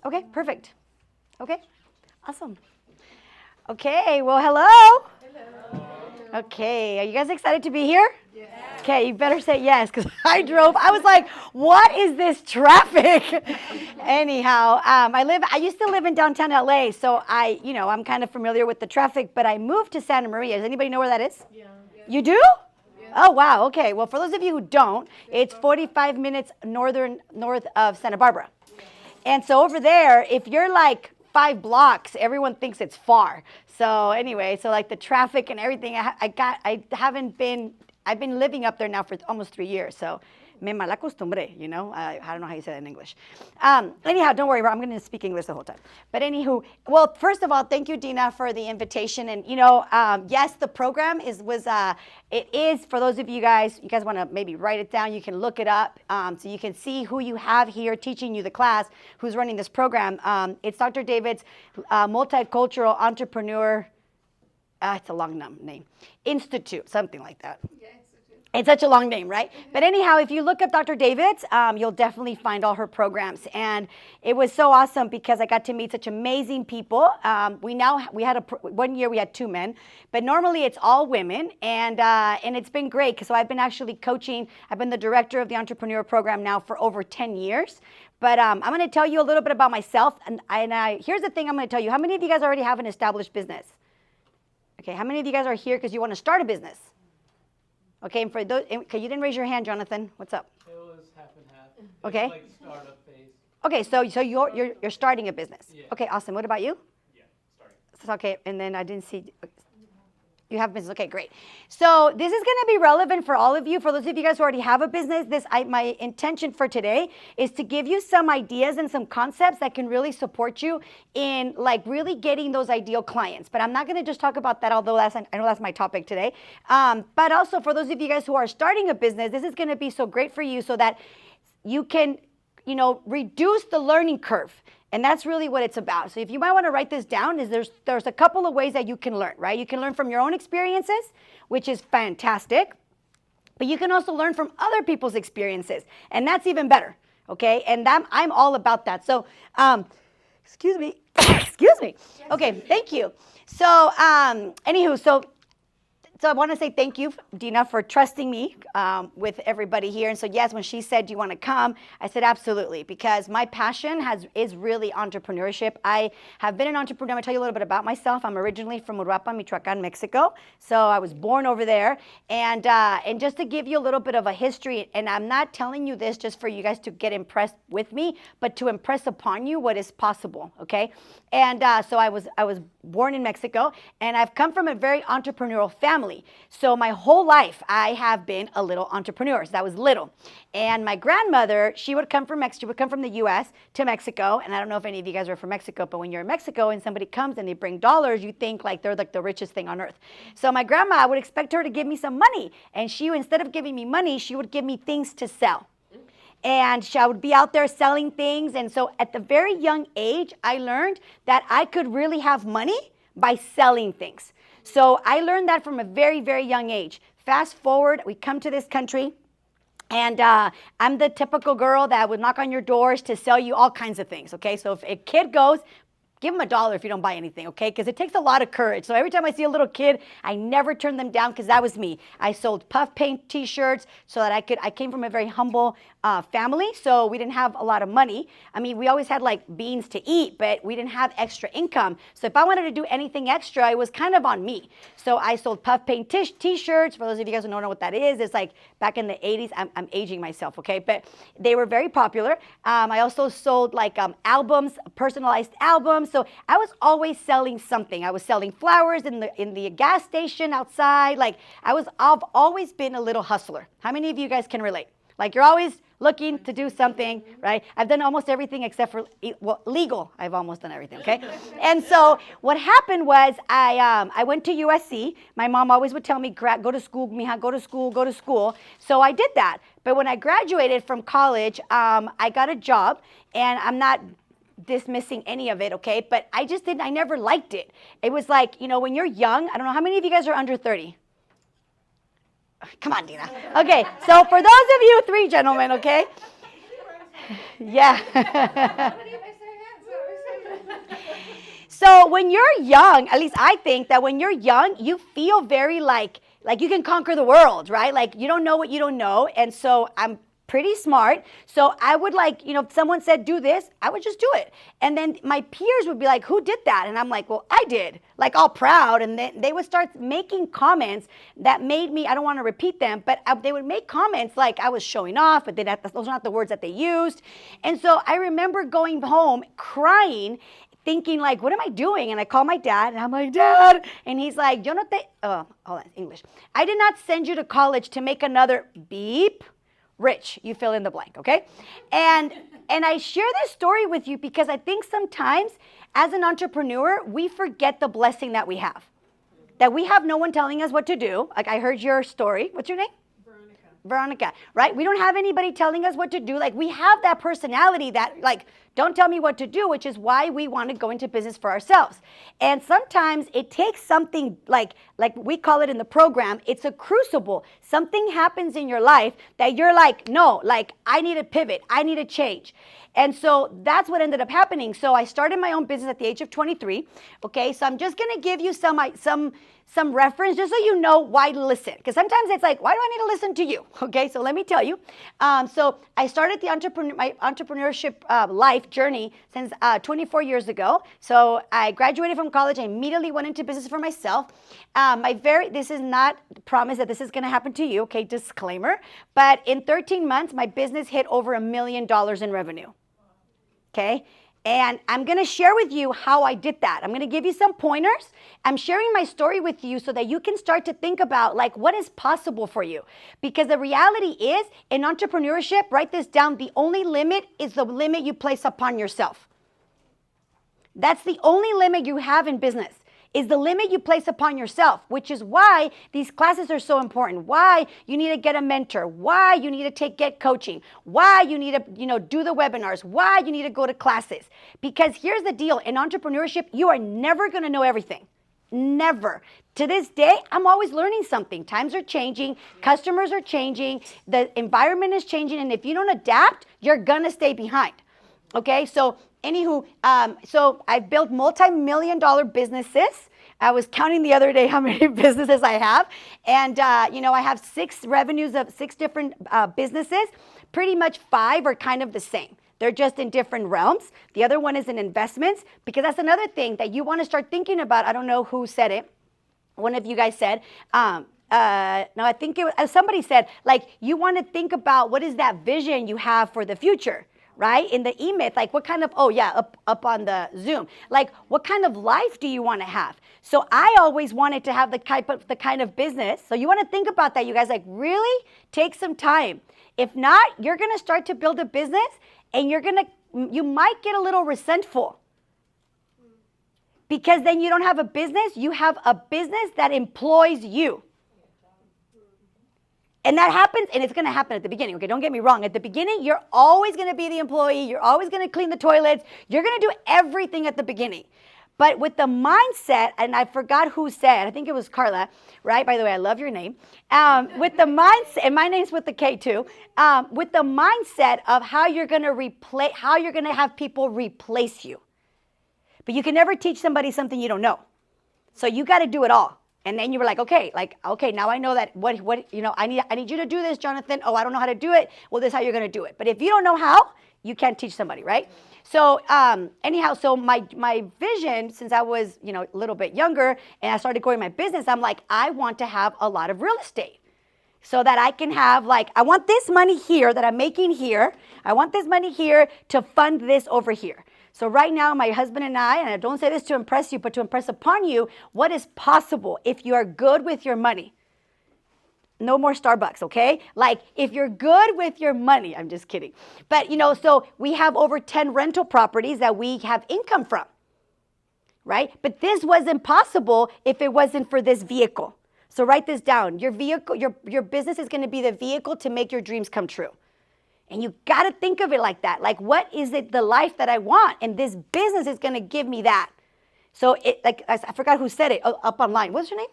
Okay, perfect. Okay, awesome. Okay, well, hello. Okay, are you guys excited to be here? Okay, you better say yes, because I was like, what is this traffic? Anyhow, I used to live in downtown LA, so I'm kind of familiar with the traffic, but I moved to Santa Maria. Does anybody know where that is? Yeah. You do? Oh, wow, okay. Well, for those of you who don't, it's 45 minutes north of Santa Barbara. And so over there, if you're like 5 blocks, everyone thinks it's far. So anyway, so like the traffic and everything, I've been living up there now for almost 3 years. So me malacostumbré, I don't know how you say that in English. Anyhow, don't worry, I'm going to speak English the whole time. But anywho, well, first of all, thank you, Dina, for the invitation. And yes, the program is for those of you guys want to maybe write it down. You can look it up so you can see who you have here teaching you the class, who's running this program. It's Dr. David's Multicultural Entrepreneur. It's a long name. Institute, something like that. Yeah. It's such a long name, right? But anyhow, if you look up Dr. David's, you'll definitely find all her programs. And it was so awesome because I got to meet such amazing people. One year we had 2 men, but normally it's all women. And it's been great because I've been actually coaching. I've been the director of the entrepreneur program now for over 10 years. But I'm going to tell you a little bit about myself. And here's the thing I'm going to tell you. How many of you guys already have an established business? Okay, how many of you guys are here because you want to start a business? Okay, and for those, okay, you didn't raise your hand, Jonathan. What's up? It was half and half. Okay. It's like startup phase. Okay, so you're starting a business. Yeah. Okay, awesome. What about you? Yeah, starting. Okay, and then I didn't see. You have business. Okay, great. So this is going to be relevant for all of you. For those of you guys who already have a business, my intention for today is to give you some ideas and some concepts that can really support you in like really getting those ideal clients. But I'm not going to just talk about that, although I know that's my topic today. But also for those of you guys who are starting a business, this is going to be so great for you so that you can, reduce the learning curve. And that's really what it's about. So if you might want to write this down, there's a couple of ways that you can learn, right? You can learn from your own experiences, which is fantastic. But you can also learn from other people's experiences. And that's even better, okay? And I'm all about that. So, excuse me. Excuse me. Okay, thank you. So, anywho, so I want to say thank you, Dina, for trusting me with everybody here. And so, yes, when she said, do you want to come? I said, absolutely, because my passion is really entrepreneurship. I have been an entrepreneur. I'm going to tell you a little bit about myself. I'm originally from Uruapan, Michoacan, Mexico. So I was born over there. And just to give you a little bit of a history, and I'm not telling you this just for you guys to get impressed with me, but to impress upon you what is possible, okay? And so I was born in Mexico, and I've come from a very entrepreneurial family. So my whole life, I have been a little entrepreneur. So I was little. And my grandmother, she would come from the U.S. to Mexico. And I don't know if any of you guys are from Mexico, but when you're in Mexico and somebody comes and they bring dollars, you think like they're like the richest thing on earth. So my grandma, I would expect her to give me some money. And she, instead of giving me money, she would give me things to sell. And I would be out there selling things. And so at the very young age, I learned that I could really have money by selling things. So I learned that from a very, very young age. Fast forward, we come to this country, and I'm the typical girl that would knock on your doors to sell you all kinds of things, okay? So if a kid goes, give them $1 if you don't buy anything, okay? Because it takes a lot of courage. So every time I see a little kid, I never turn them down because that was me. I sold puff paint t-shirts so that I came from a very humble family, so we didn't have a lot of money. I mean, we always had like beans to eat, but we didn't have extra income. So if I wanted to do anything extra, it was kind of on me. So I sold puff paint t-shirts. For those of you guys who don't know what that is, it's like back in the 80s. I'm aging myself, okay? But they were very popular. I also sold like albums, personalized albums. So I was always selling something. I was selling flowers in the gas station outside. Like I've always been a little hustler. How many of you guys can relate? Like you're always looking to do something, right? I've done almost everything except for legal. I've almost done everything, okay? And so what happened was I went to USC. My mom always would tell me, go to school, mija, go to school, go to school. So I did that. But when I graduated from college, I got a job, and I'm not dismissing any of it, okay? But I never liked it. It was like, when you're young, I don't know, how many of you guys are under 30? Come on, Dina. Okay, so for those of you 3 gentlemen, okay? Yeah. So when you're young, at least I think that when you're young, you feel very like you can conquer the world, right? Like you don't know what you don't know. And so I'm pretty smart. So I would if someone said do this, I would just do it. And then my peers would be like, who did that? And I'm like, well, I did, like all proud. And then they would start making comments that made me, I don't want to repeat them, but they would make comments like I was showing off, but those are not the words that they used. And so I remember going home crying, thinking like, what am I doing? And I call my dad and I'm like, Dad. And he's like, yo no te, hold on, English. I did not send you to college to make another beep rich. You fill in the blank, okay? And I share this story with you because I think sometimes as an entrepreneur, we forget the blessing that we have. That we have no one telling us what to do. Like I heard your story. What's your name? Veronica, right? We don't have anybody telling us what to do. Like we have that personality that like, don't tell me what to do, which is why we want to go into business for ourselves. And sometimes it takes something like we call it in the program, it's a crucible. Something happens in your life that you're like, no, like I need to pivot. I need to change. And so that's what ended up happening. So I started my own business at the age of 23. Okay, so I'm just going to give you some reference just so you know why to listen. Because sometimes it's like, why do I need to listen to you? Okay, so let me tell you. So I started my entrepreneurship life journey since 24 years ago. So I graduated from college. I immediately went into business for myself. This is not a promise that this is going to happen to you. Okay, disclaimer. But in 13 months, my business hit over $1 million in revenue. Okay. And I'm going to share with you how I did that. I'm going to give you some pointers. I'm sharing my story with you so that you can start to think about like what is possible for you. Because the reality is in entrepreneurship, write this down, the only limit is the limit you place upon yourself. That's the only limit you have in business. Is the limit you place upon yourself, which is why these classes are so important, why you need to get a mentor, why you need to get coaching, why you need to do the webinars, why you need to go to classes. Because here's the deal, in entrepreneurship, you are never going to know everything. Never. To this day, I'm always learning something. Times are changing, customers are changing, the environment is changing, and if you don't adapt, you're going to stay behind. Okay, so anywho, so I've built multi-million-dollar businesses. I was counting the other day how many businesses I have. And, I have 6 revenues of 6 different businesses. Pretty much 5 are kind of the same. They're just in different realms. The other one is in investments, because that's another thing that you want to start thinking about. I don't know who said it. One of you guys said, no, I think somebody said, like, you want to think about what is that vision you have for the future. Right? In the E-Myth, like what kind of, up on the Zoom, like what kind of life do you want to have? So I always wanted to have the kind of business. So you want to think about that, you guys, like really take some time. If not, you're going to start to build a business and you might get a little resentful. Because then you don't have a business, you have a business that employs you. And that happens, and it's going to happen at the beginning. Okay, don't get me wrong. At the beginning, you're always going to be the employee. You're always going to clean the toilets. You're going to do everything at the beginning. But with the mindset, and I forgot who said, I think it was Carla, right? By the way, I love your name. With the mindset, and my name's with the K too. With the mindset of how you're going to have people replace you. But you can never teach somebody something you don't know. So you got to do it all. And then you were like, okay, now I know that I need you to do this, Jonathan. Oh, I don't know how to do it. Well, this is how you're going to do it. But if you don't know how, you can't teach somebody, right? So anyhow, so my vision, since I was, a little bit younger and I started growing my business, I'm like, I want to have a lot of real estate so that I can have I want this money here that I'm making here. I want this money here to fund this over here. So right now, my husband and I don't say this to impress you, but to impress upon you what is possible if you are good with your money. No more Starbucks, okay? Like, if you're good with your money, I'm just kidding. But, so we have over 10 rental properties that we have income from, right? But this wasn't possible if it wasn't for this vehicle. So write this down. Your vehicle, your business is going to be the vehicle to make your dreams come true. And you got to think of it like that. Like, what is it, the life that I want? And this business is going to give me that. So I forgot who said it up online. What's your name?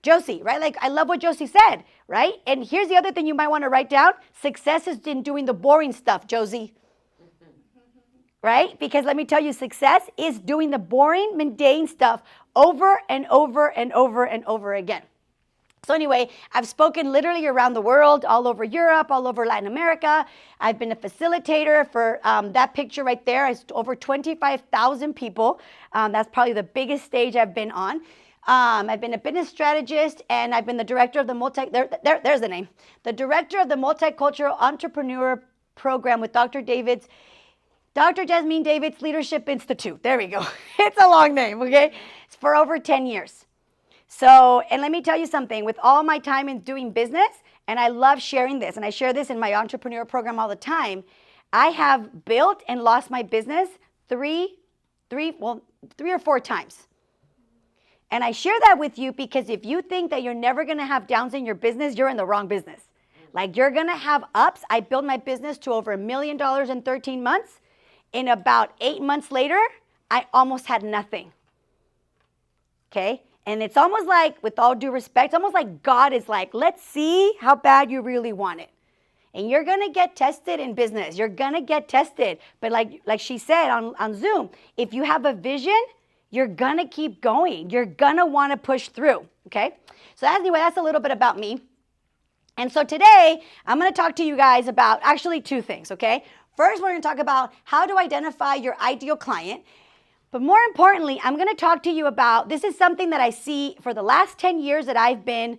Josie, right? Like, I love what Josie said, right? And here's the other thing you might want to write down. Success is in doing the boring stuff, Josie. right? Because let me tell you, success is doing the boring, mundane stuff over and over and over and over again. So anyway, I've spoken literally around the world, all over Europe, all over Latin America. I've been a facilitator for that picture right there. It's over 25,000 people. That's probably the biggest stage I've been on. I've been a business strategist, and I've been the director of the there's the name. The director of the Multicultural Entrepreneur Program with Dr. Jasmine David's Leadership Institute. There we go. It's a long name, okay? It's for over 10 years. So, and let me tell you something, with all my time in doing business, and I love sharing this, and I share this in my entrepreneur program all the time, I have built and lost my business three or four times. And I share that with you because if you think that you're never going to have downs in your business, you're in the wrong business. Like, you're going to have ups. I built my business to over $1 million in 13 months. In about 8 months later, I almost had nothing. Okay? And it's almost like, with all due respect, almost like God is like, let's see how bad you really want it. And you're going to get tested in business. You're going to get tested. But like she said on Zoom, if you have a vision, you're going to keep going. You're going to want to push through. Okay? So anyway, that's a little bit about me. And so today, I'm going to talk to you guys about actually two things. Okay? First, we're going to talk about how to identify your ideal client. But more importantly, I'm going to talk to you about, this is something that I see for the last 10 years that I've been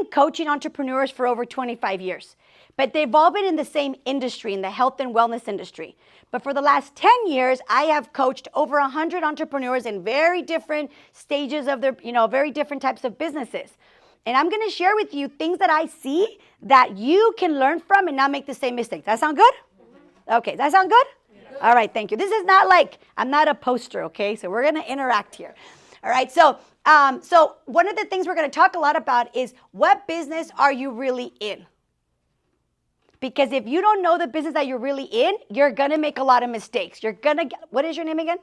coaching entrepreneurs for over 25 years. But they've all been in the same industry, in the health and wellness industry. But for the last 10 years, I have coached over 100 entrepreneurs in very different stages of their, very different types of businesses. And I'm going to share with you things that I see that you can learn from and not make the same mistakes. That sound good? Okay, does that sound good? All right, thank you. This is not like, I'm not a poster, okay? So we're going to interact here. All right, so one of the things we're going to talk a lot about is, what business are you really in? Because if you don't know the business that you're really in, you're going to make a lot of mistakes. What is your name again?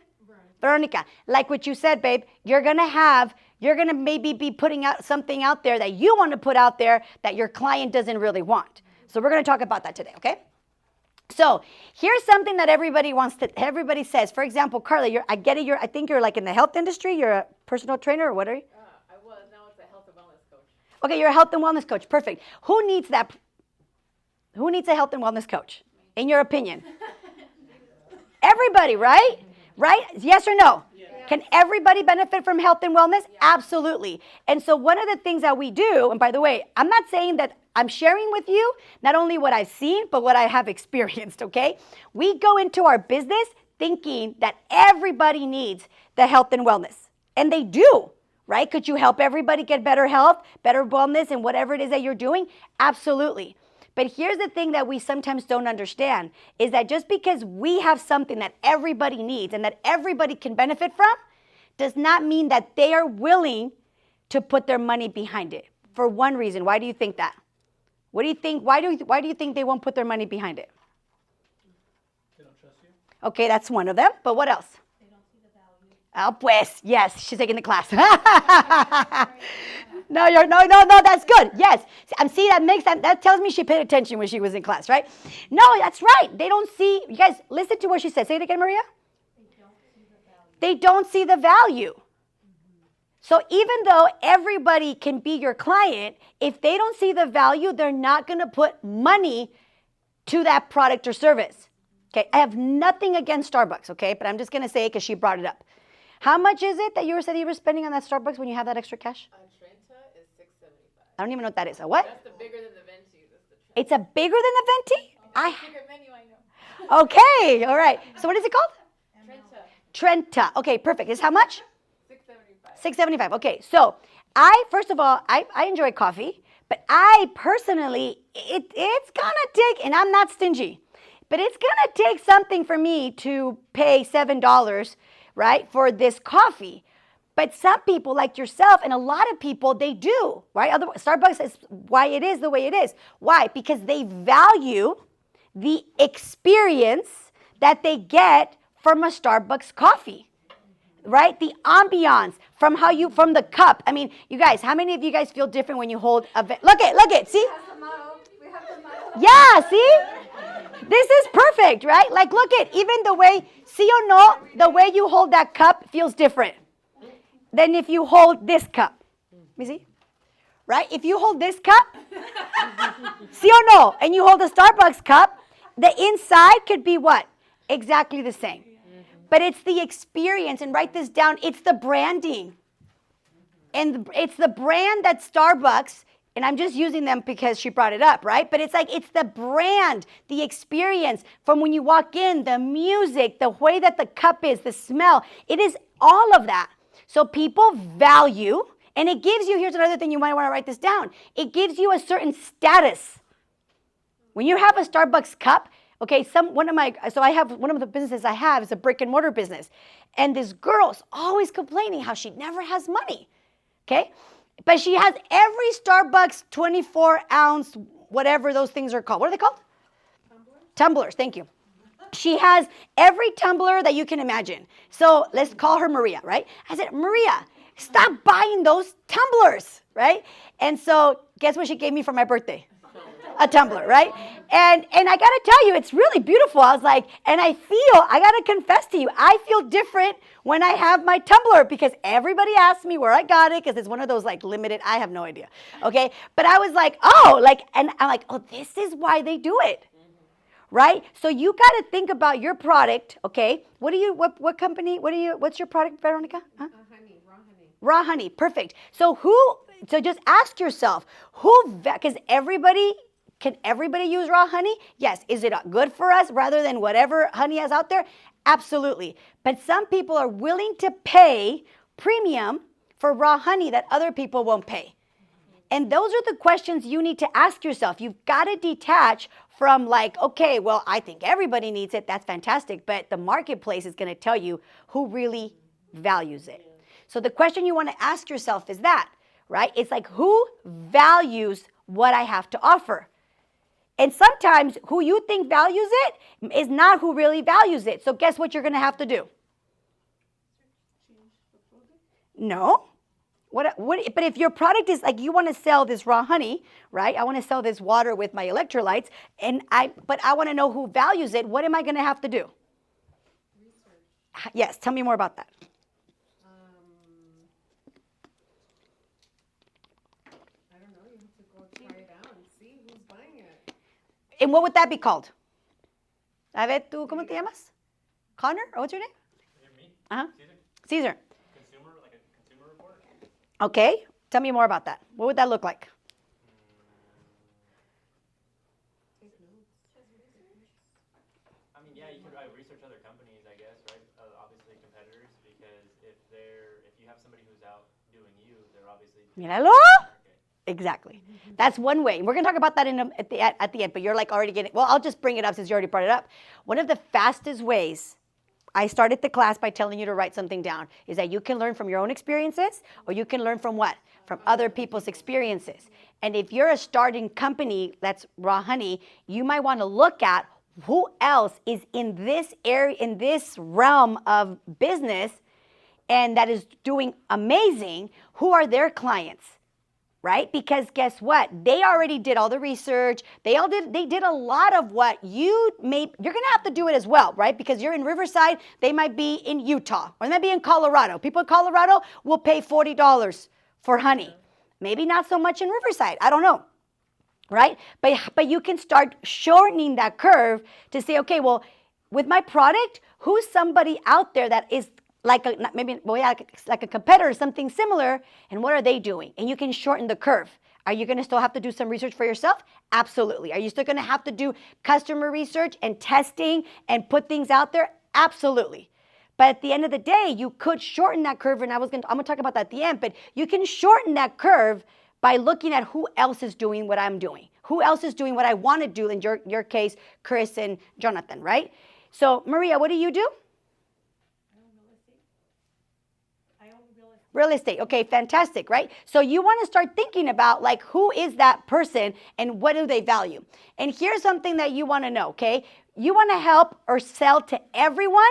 Veronica. Like what you said, babe, you're going to maybe be putting out something out there that you want to put out there that your client doesn't really want. So we're going to talk about that today, okay? So here's something that everybody says. For example, Carla, I get it. I think you're like in the health industry. You're a personal trainer, or what are you? I was. Now it's a health and wellness coach. Okay, you're a health and wellness coach. Perfect. Who needs that? Who needs a health and wellness coach, in your opinion? Everybody, right? Right? Yes or no? Yeah. Can everybody benefit from health and wellness? Yeah. Absolutely. And so one of the things that we do, and by the way, I'm not saying that I'm sharing with you not only what I've seen, but what I have experienced, okay? We go into our business thinking that everybody needs the health and wellness. And they do, right? Could you help everybody get better health, better wellness, and whatever it is that you're doing? Absolutely. But here's the thing that we sometimes don't understand, is that just because we have something that everybody needs and that everybody can benefit from, does not mean that they are willing to put their money behind it. For one reason. Why do you think that? What do you think? Why do you think they won't put their money behind it? They don't trust you? Okay, that's one of them. But what else? They don't see the value. Oh, pues. Yes, she's taking the class. No, that's good. Yes. See, that tells me she paid attention when she was in class, right? No, that's right. They don't see, you guys, listen to what she said. Say it again, Maria. They don't see the value. So even though everybody can be your client, if they don't see the value, they're not going to put money to that product or service. Okay, I have nothing against Starbucks, okay? But I'm just going to say it because she brought it up. How much is it that you said you were spending on that Starbucks when you have that extra cash? Trenta is $6.75. I don't even know what that is. A what? That's the bigger than the Venti. That's the It's a bigger than a Venti? bigger menu, I know. Okay, all right. So what is it called? Trenta. Trenta. Okay, perfect. Is how much? $6.75. $6.75. Okay, so first of all, I enjoy coffee, but I personally, it's gonna take, and I'm not stingy, but it's gonna take something for me to pay $7, right, for this coffee. But some people like yourself and a lot of people, they do, right? Starbucks is why it is the way it is. Why? Because they value the experience that they get from a Starbucks coffee, right? The ambiance from the cup. I mean, you guys, how many of you guys feel different when you hold look it, see? We have the model. Yeah, see? This is perfect, right? Like, look at even the way, see or no, the way you hold that cup feels different than if you hold this cup. Let me see. Right? If you hold this cup, see or no, and you hold a Starbucks cup, the inside could be what? Exactly the same. But it's the experience, and write this down, it's the branding. And it's the brand that Starbucks, and I'm just using them because she brought it up, right? But it's like, it's the brand, the experience from when you walk in, the music, the way that the cup is, the smell. It is all of that. So people value, and it gives you, here's another thing you might want to write this down. It gives you a certain status. When you have a Starbucks cup, okay, one of the businesses I have is a brick and mortar business. And this girl's always complaining how she never has money. Okay? But she has every Starbucks 24-ounce, whatever those things are called. What are they called? Tumblers, thank you. She has every tumbler that you can imagine. So let's call her Maria, right? I said, Maria, stop buying those tumblers, right? And so guess what she gave me for my birthday? A tumbler, right? And I got to tell you, it's really beautiful. I was like, and I got to confess to you, I feel different when I have my tumbler because everybody asks me where I got it because it's one of those like limited, I have no idea, okay? But I was like, and I'm like, oh, this is why they do it, right? So you got to think about your product, okay? What company, what's your product, Veronica? Huh? Honey, raw honey. Raw honey, perfect. So just ask yourself, because can everybody use raw honey? Yes. Is it good for us rather than whatever honey is out there? Absolutely. But some people are willing to pay premium for raw honey that other people won't pay. And those are the questions you need to ask yourself. You've got to detach from like, okay, well, I think everybody needs it. That's fantastic. But the marketplace is going to tell you who really values it. So the question you want to ask yourself is that, right? It's like, who values what I have to offer? And sometimes who you think values it is not who really values it. So guess what you're going to have to do? No. But if your product is like you want to sell this raw honey, right? I want to sell this water with my electrolytes, but I want to know who values it. What am I going to have to do? Research. Yes, tell me more about that. I don't know. You have to go try it out and see who's buying it. And what would that be called? A ver, ¿tú cómo te llamas? Connor? Or what's your name? Me? Uh-huh. Caesar. Like a consumer report? Okay. Tell me more about that. What would that look like? I mean, yeah, you could research other companies, I guess, right? Obviously competitors, because if you have somebody who's out doing you, they're obviously Míralo. Exactly. That's one way. We're going to talk about that at the end, but you're like already getting, well, I'll just bring it up since you already brought it up. One of the fastest ways, I started the class by telling you to write something down, is that you can learn from your own experiences or you can learn from what? From other people's experiences. And if you're a starting company that's raw honey, you might want to look at who else is in this area, in this realm of business and that is doing amazing. Who are their clients? Right? Because guess what? They already did all the research. They did a lot of what you're going to have to do it as well, right? Because you're in Riverside, they might be in Utah, or they might be in Colorado. People in Colorado will pay $40 for honey. Maybe not so much in Riverside. I don't know. Right? But you can start shortening that curve to say, okay, well, with my product, who's somebody out there that is like a competitor, something similar, and what are they doing? And you can shorten the curve. Are you going to still have to do some research for yourself? Absolutely. Are you still going to have to do customer research and testing and put things out there? Absolutely. But at the end of the day, you could shorten that curve, and I'm going to talk about that at the end, but you can shorten that curve by looking at who else is doing what I'm doing. Who else is doing what I want to do, in your case, Chris and Jonathan, right? So, Maria, what do you do? Real estate. Okay, fantastic, right? So you want to start thinking about like who is that person and what do they value? And here's something that you want to know, okay? You want to help or sell to everyone,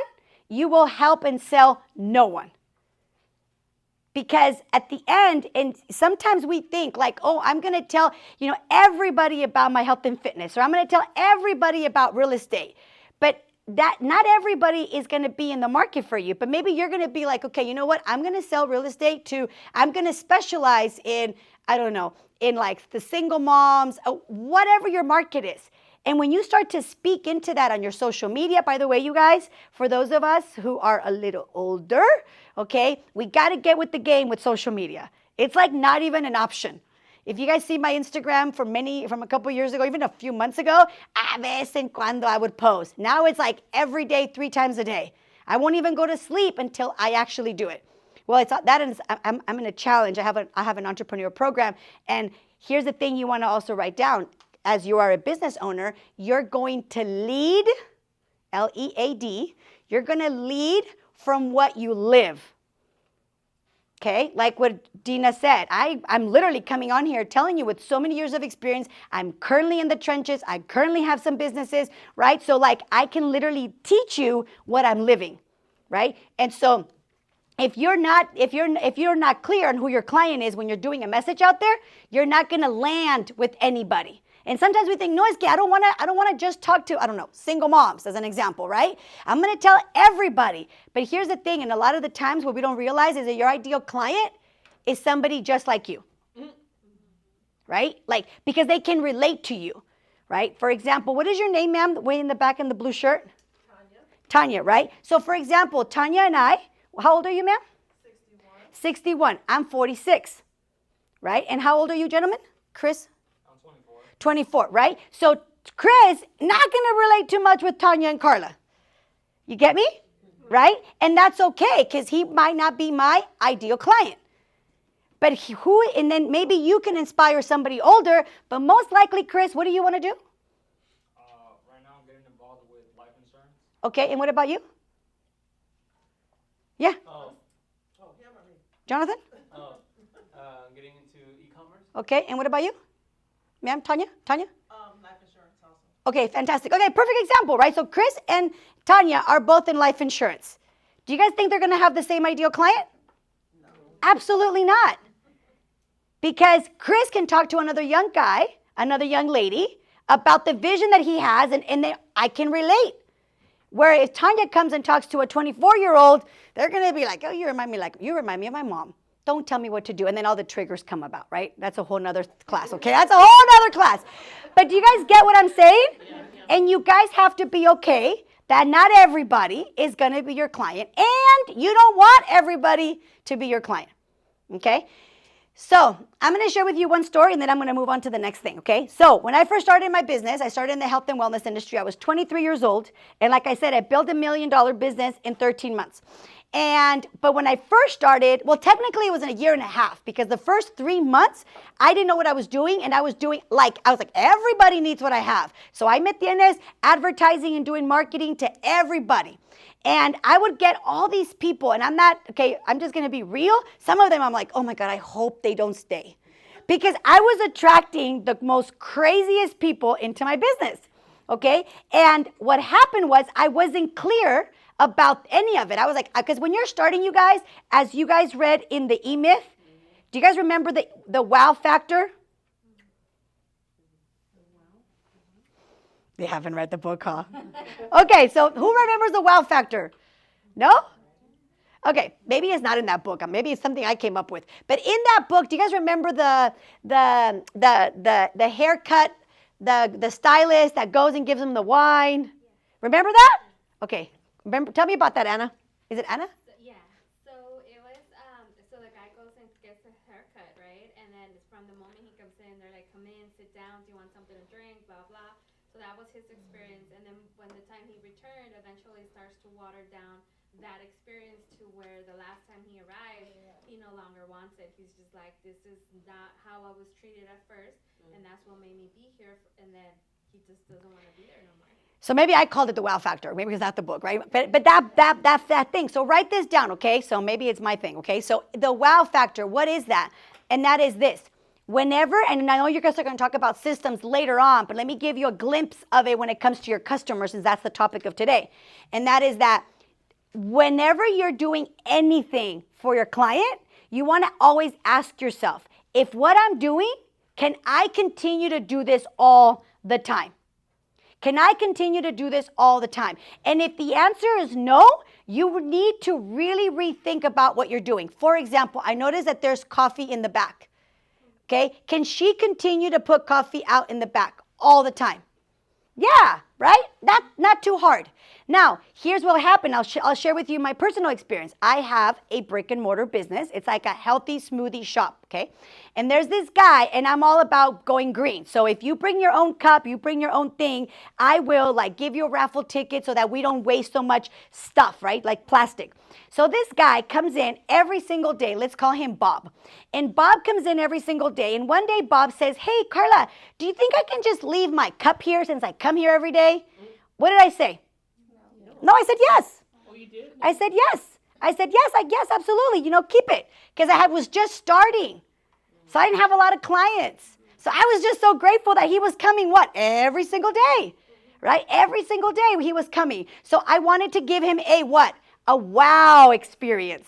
you will help and sell no one. Because at the end, and sometimes we think like, oh, I'm going to tell, everybody about my health and fitness, or I'm going to tell everybody about real estate. But that not everybody is going to be in the market for you. But maybe you're going to be like, okay, you know what? I'm going to sell real estate I'm going to specialize in, I don't know, in like the single moms, whatever your market is. And when you start to speak into that on your social media, by the way, you guys, for those of us who are a little older, okay, we got to get with the game with social media. It's like not even an option. If you guys see my Instagram from a couple years ago, even a few months ago, a vez en cuando I would post. Now it's like every day, 3 times a day. I won't even go to sleep until I actually do it. Well, it's not that. I'm in a challenge. I have an entrepreneur program, and here's the thing you want to also write down. As you are a business owner, you're going to lead, L-E-A-D, you're going to lead from what you live. Okay, like what Dina said, I'm literally coming on here telling you with so many years of experience, I'm currently in the trenches, I currently have some businesses, right? So like I can literally teach you what I'm living, right? And so if you're not clear on who your client is when you're doing a message out there, you're not going to land with anybody. And sometimes we think, no, es que I don't want to just talk to, I don't know, single moms as an example, right? I'm going to tell everybody. But here's the thing, and a lot of the times what we don't realize is that your ideal client is somebody just like you, right? Like, because they can relate to you, right? For example, what is your name, ma'am, way in the back in the blue shirt? Tanya, right? So for example, Tanya and I, how old are you, ma'am? 61. I'm 46, right? And how old are you, gentlemen? Chris? 24, right? So Chris, not going to relate too much with Tanya and Carla. You get me? Right? And that's okay, because he might not be my ideal client. But and then maybe you can inspire somebody older, but most likely, Chris, what do you want to do? Right now I'm getting involved with life insurance. Okay, and what about you? Yeah. Jonathan? Getting into e-commerce. Okay, and what about you? Ma'am, Tanya? Life insurance also. Okay, fantastic. Okay, perfect example, right? So Chris and Tanya are both in life insurance. Do you guys think they're going to have the same ideal client? No. Absolutely not. Because Chris can talk to another young guy, another young lady, about the vision that he has, and I can relate. Where if Tanya comes and talks to a 24-year-old, they're going to be like, oh, you remind me of my mom. Don't tell me what to do. And then all the triggers come about, right? That's a whole nother class, okay? That's a whole nother class. But do you guys get what I'm saying? Yeah. And you guys have to be okay that not everybody is going to be your client. And you don't want everybody to be your client, okay? So I'm going to share with you one story, and then I'm going to move on to the next thing, okay? So when I first started my business, I started in the health and wellness industry. I was 23 years old. And like I said, I built $1 million business in 13 months. But when I first started, well, technically it was in a year and a half, because the first 3 months, I didn't know what I was doing. And I was like, everybody needs what I have. So I met tienes advertising and doing marketing to everybody. And I would get all these people, and I'm just going to be real. Some of them I'm like, oh my God, I hope they don't stay. Because I was attracting the most craziest people into my business, okay? And what happened was I wasn't clear about any of it. I was like, because when you're starting, you guys, as you guys read in the E-Myth, do you guys remember the wow factor? They haven't read the book, huh? Okay, so who remembers the wow factor? No? Okay, maybe it's not in that book. Maybe it's something I came up with. But in that book, do you guys remember the haircut, the stylist that goes and gives them the wine? Remember that? Okay. Tell me about that, Anna. Is it Anna? Yeah. So it was, so the guy goes and gets a haircut, right? And then from the moment he comes in, they're like, come in, sit down, do you want something to drink, blah, blah. So that was his experience. And then when the time he returned, eventually starts to water down that experience to where the last time he arrived, he no longer wants it. He's just like, this is not how I was treated at first. And that's what made me be here. And then he just doesn't want to be there no more. So maybe I called it the wow factor. Maybe it's not the book, right? But that thing. So write this down, okay? So maybe it's my thing, okay? So the wow factor, what is that? And that is this. Whenever, and I know you guys are going to talk about systems later on, but let me give you a glimpse of it when it comes to your customers, since that's the topic of today. And that is that whenever you're doing anything for your client, you want to always ask yourself, if what I'm doing, can I continue to do this all the time? Can I continue to do this all the time? And if the answer is no, you need to really rethink about what you're doing. For example, I noticed that there's coffee in the back. Okay, can she continue to put coffee out in the back all the time? Yeah, right? Not too hard. Now, here's what happened. I'll share with you my personal experience. I have a brick and mortar business. It's like a healthy smoothie shop, okay? And there's this guy, and I'm all about going green. So if you bring your own cup, you bring your own thing, I will like give you a raffle ticket so that we don't waste so much stuff, right? Like plastic. So this guy comes in every single day. Let's call him Bob. And Bob comes in every single day. And one day Bob says, hey, Carla, do you think I can just leave my cup here since I come here every day? What did I say? No, I said yes. Oh, you did? I said yes. I said yes, absolutely. Keep it. Because I was just starting. So I didn't have a lot of clients. So I was just so grateful that he was coming, every single day, right? Every single day he was coming. So I wanted to give him a wow experience.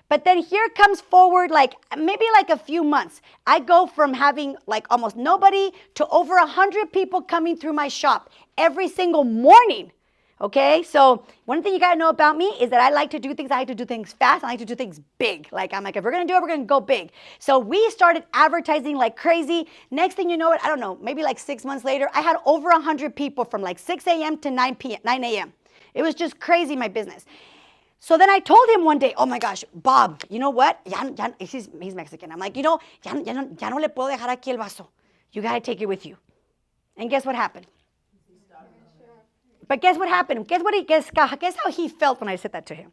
But then here comes forward maybe a few months. I go from having almost nobody to over 100 people coming through my shop every single morning. Okay, so one thing you gotta know about me is that I like to do things fast. I like to do things big. If we're gonna do it, we're gonna go big. So we started advertising like crazy. Next thing you know it, I don't know, maybe 6 months later, I had over 100 people from 6 a.m. to 9 a.m. It was just crazy, my business. So then I told him one day, oh my gosh, Bob, you know what? He's Mexican. I'm like, ya no le puedo dejar aquí el vaso. You gotta take it with you. And guess what happened? But guess what happened? Guess how he felt when I said that to him?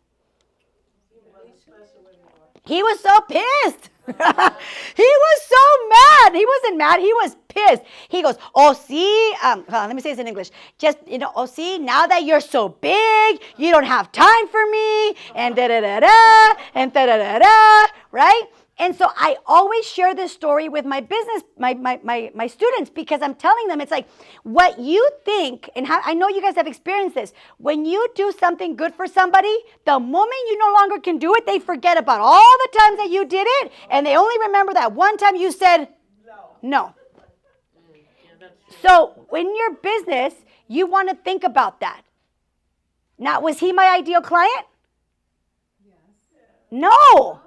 He was so pissed. He was so mad. He wasn't mad. He was pissed. He goes, oh, see, let me say this in English. Just, oh, see, now that you're so big, you don't have time for me, and da-da-da-da, and da-da-da-da, right? And so I always share this story with my business, my students, because I'm telling them, it's like what you think, and how I know you guys have experienced this. When you do something good for somebody, the moment you no longer can do it, they forget about all the times that you did it, and they only remember that one time you said no. So in your business, you want to think about that. Now, was he my ideal client? Yes. No.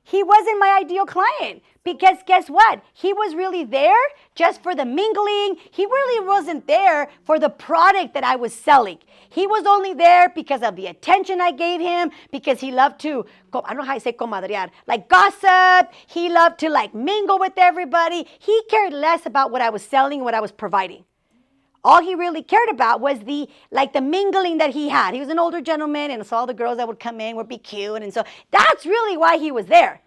He wasn't my ideal client because guess what? He was really there just for the mingling. He really wasn't there for the product that I was selling. He was only there because of the attention I gave him, because he loved to, I don't know how you say comadrear, gossip. He loved to mingle with everybody. He cared less about what I was selling, what I was providing. All he really cared about was the mingling that he had. He was an older gentleman, and so all the girls that would come in would be cute. And so that's really why he was there.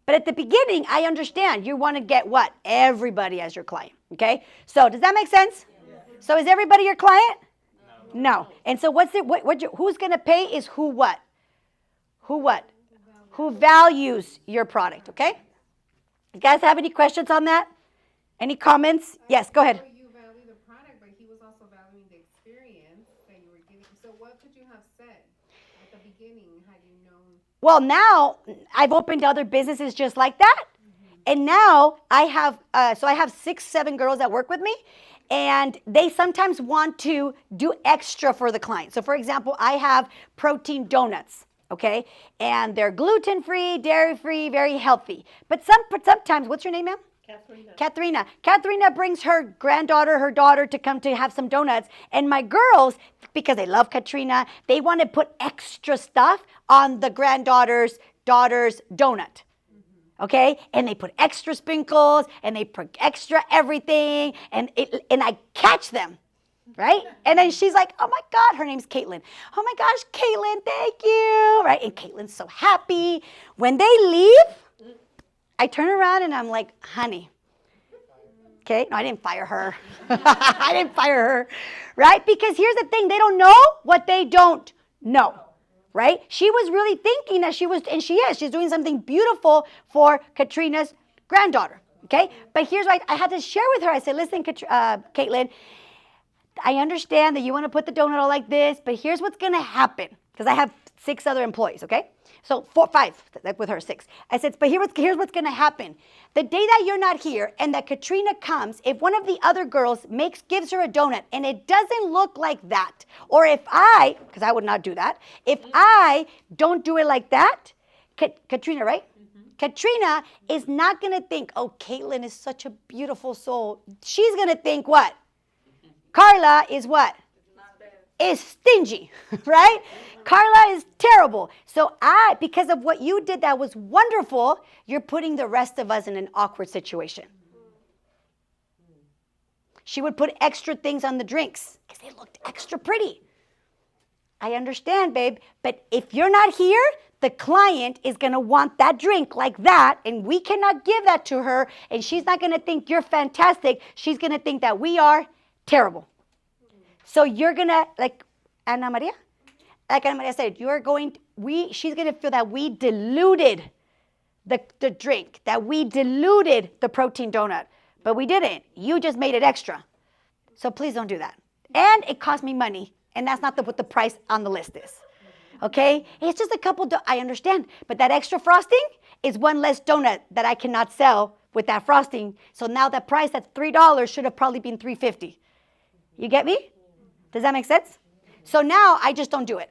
But at the beginning, I understand you want to get what? Everybody as your client. Okay? So does that make sense? Yeah. So is everybody your client? No. And so who's going to pay is who what? Who what? Who values your product. Okay? You guys have any questions on that? Any comments? Yes, go ahead. Well, now I've opened other businesses just like that. And now I have 6, 7 girls that work with me, and they sometimes want to do extra for the client. So for example, I have protein donuts, okay? And they're gluten-free, dairy-free, very healthy. But sometimes, what's your name, ma'am? Katharina. Katharina brings her granddaughter, her daughter to come to have some donuts. And my girls, because they love Katrina, they want to put extra stuff on the daughter's donut. Okay? And they put extra sprinkles and they put extra everything. And I catch them. Right? And then she's like, oh my God, her name's Caitlin. Oh my gosh, Caitlin, thank you. Right? And Caitlin's so happy. When they leave, I turn around and I'm like, honey. Okay? No, I didn't fire her. I didn't fire her. Right? Because here's the thing. They don't know what they don't know. Right? She was really thinking that she was, and she is. She's doing something beautiful for Katrina's granddaughter. Okay? But here's what I had to share with her. I said, listen, Caitlin, I understand that you want to put the donut all like this, but here's what's going to happen. Because I have 6 other employees, okay? So 5, like with her 6. I said, but here's what's gonna happen. The day that you're not here and that Katrina comes, if one of the other girls gives her a donut and it doesn't look like that, or if because I would not do that, if I don't do it like that, Katrina, right? Katrina is not gonna think, oh, Caitlin is such a beautiful soul. She's gonna think what? Carla is what? Is stingy, right? Carla is terrible. So because of what you did that was wonderful, you're putting the rest of us in an awkward situation. She would put extra things on the drinks because they looked extra pretty. I understand, babe, but if you're not here, the client is going to want that drink like that, and we cannot give that to her, and she's not going to think you're fantastic. She's going to think that we are terrible. So you're going to, like Ana Maria said, she's going to feel that we diluted the drink, that we diluted the protein donut, but we didn't. You just made it extra. So please don't do that. And it cost me money, and that's not what the price on the list is. Okay? It's just a couple, I understand, but that extra frosting is one less donut that I cannot sell with that frosting. So now that price that's $3 should have probably been $3.50. You get me? Does that make sense? So now I just don't do it.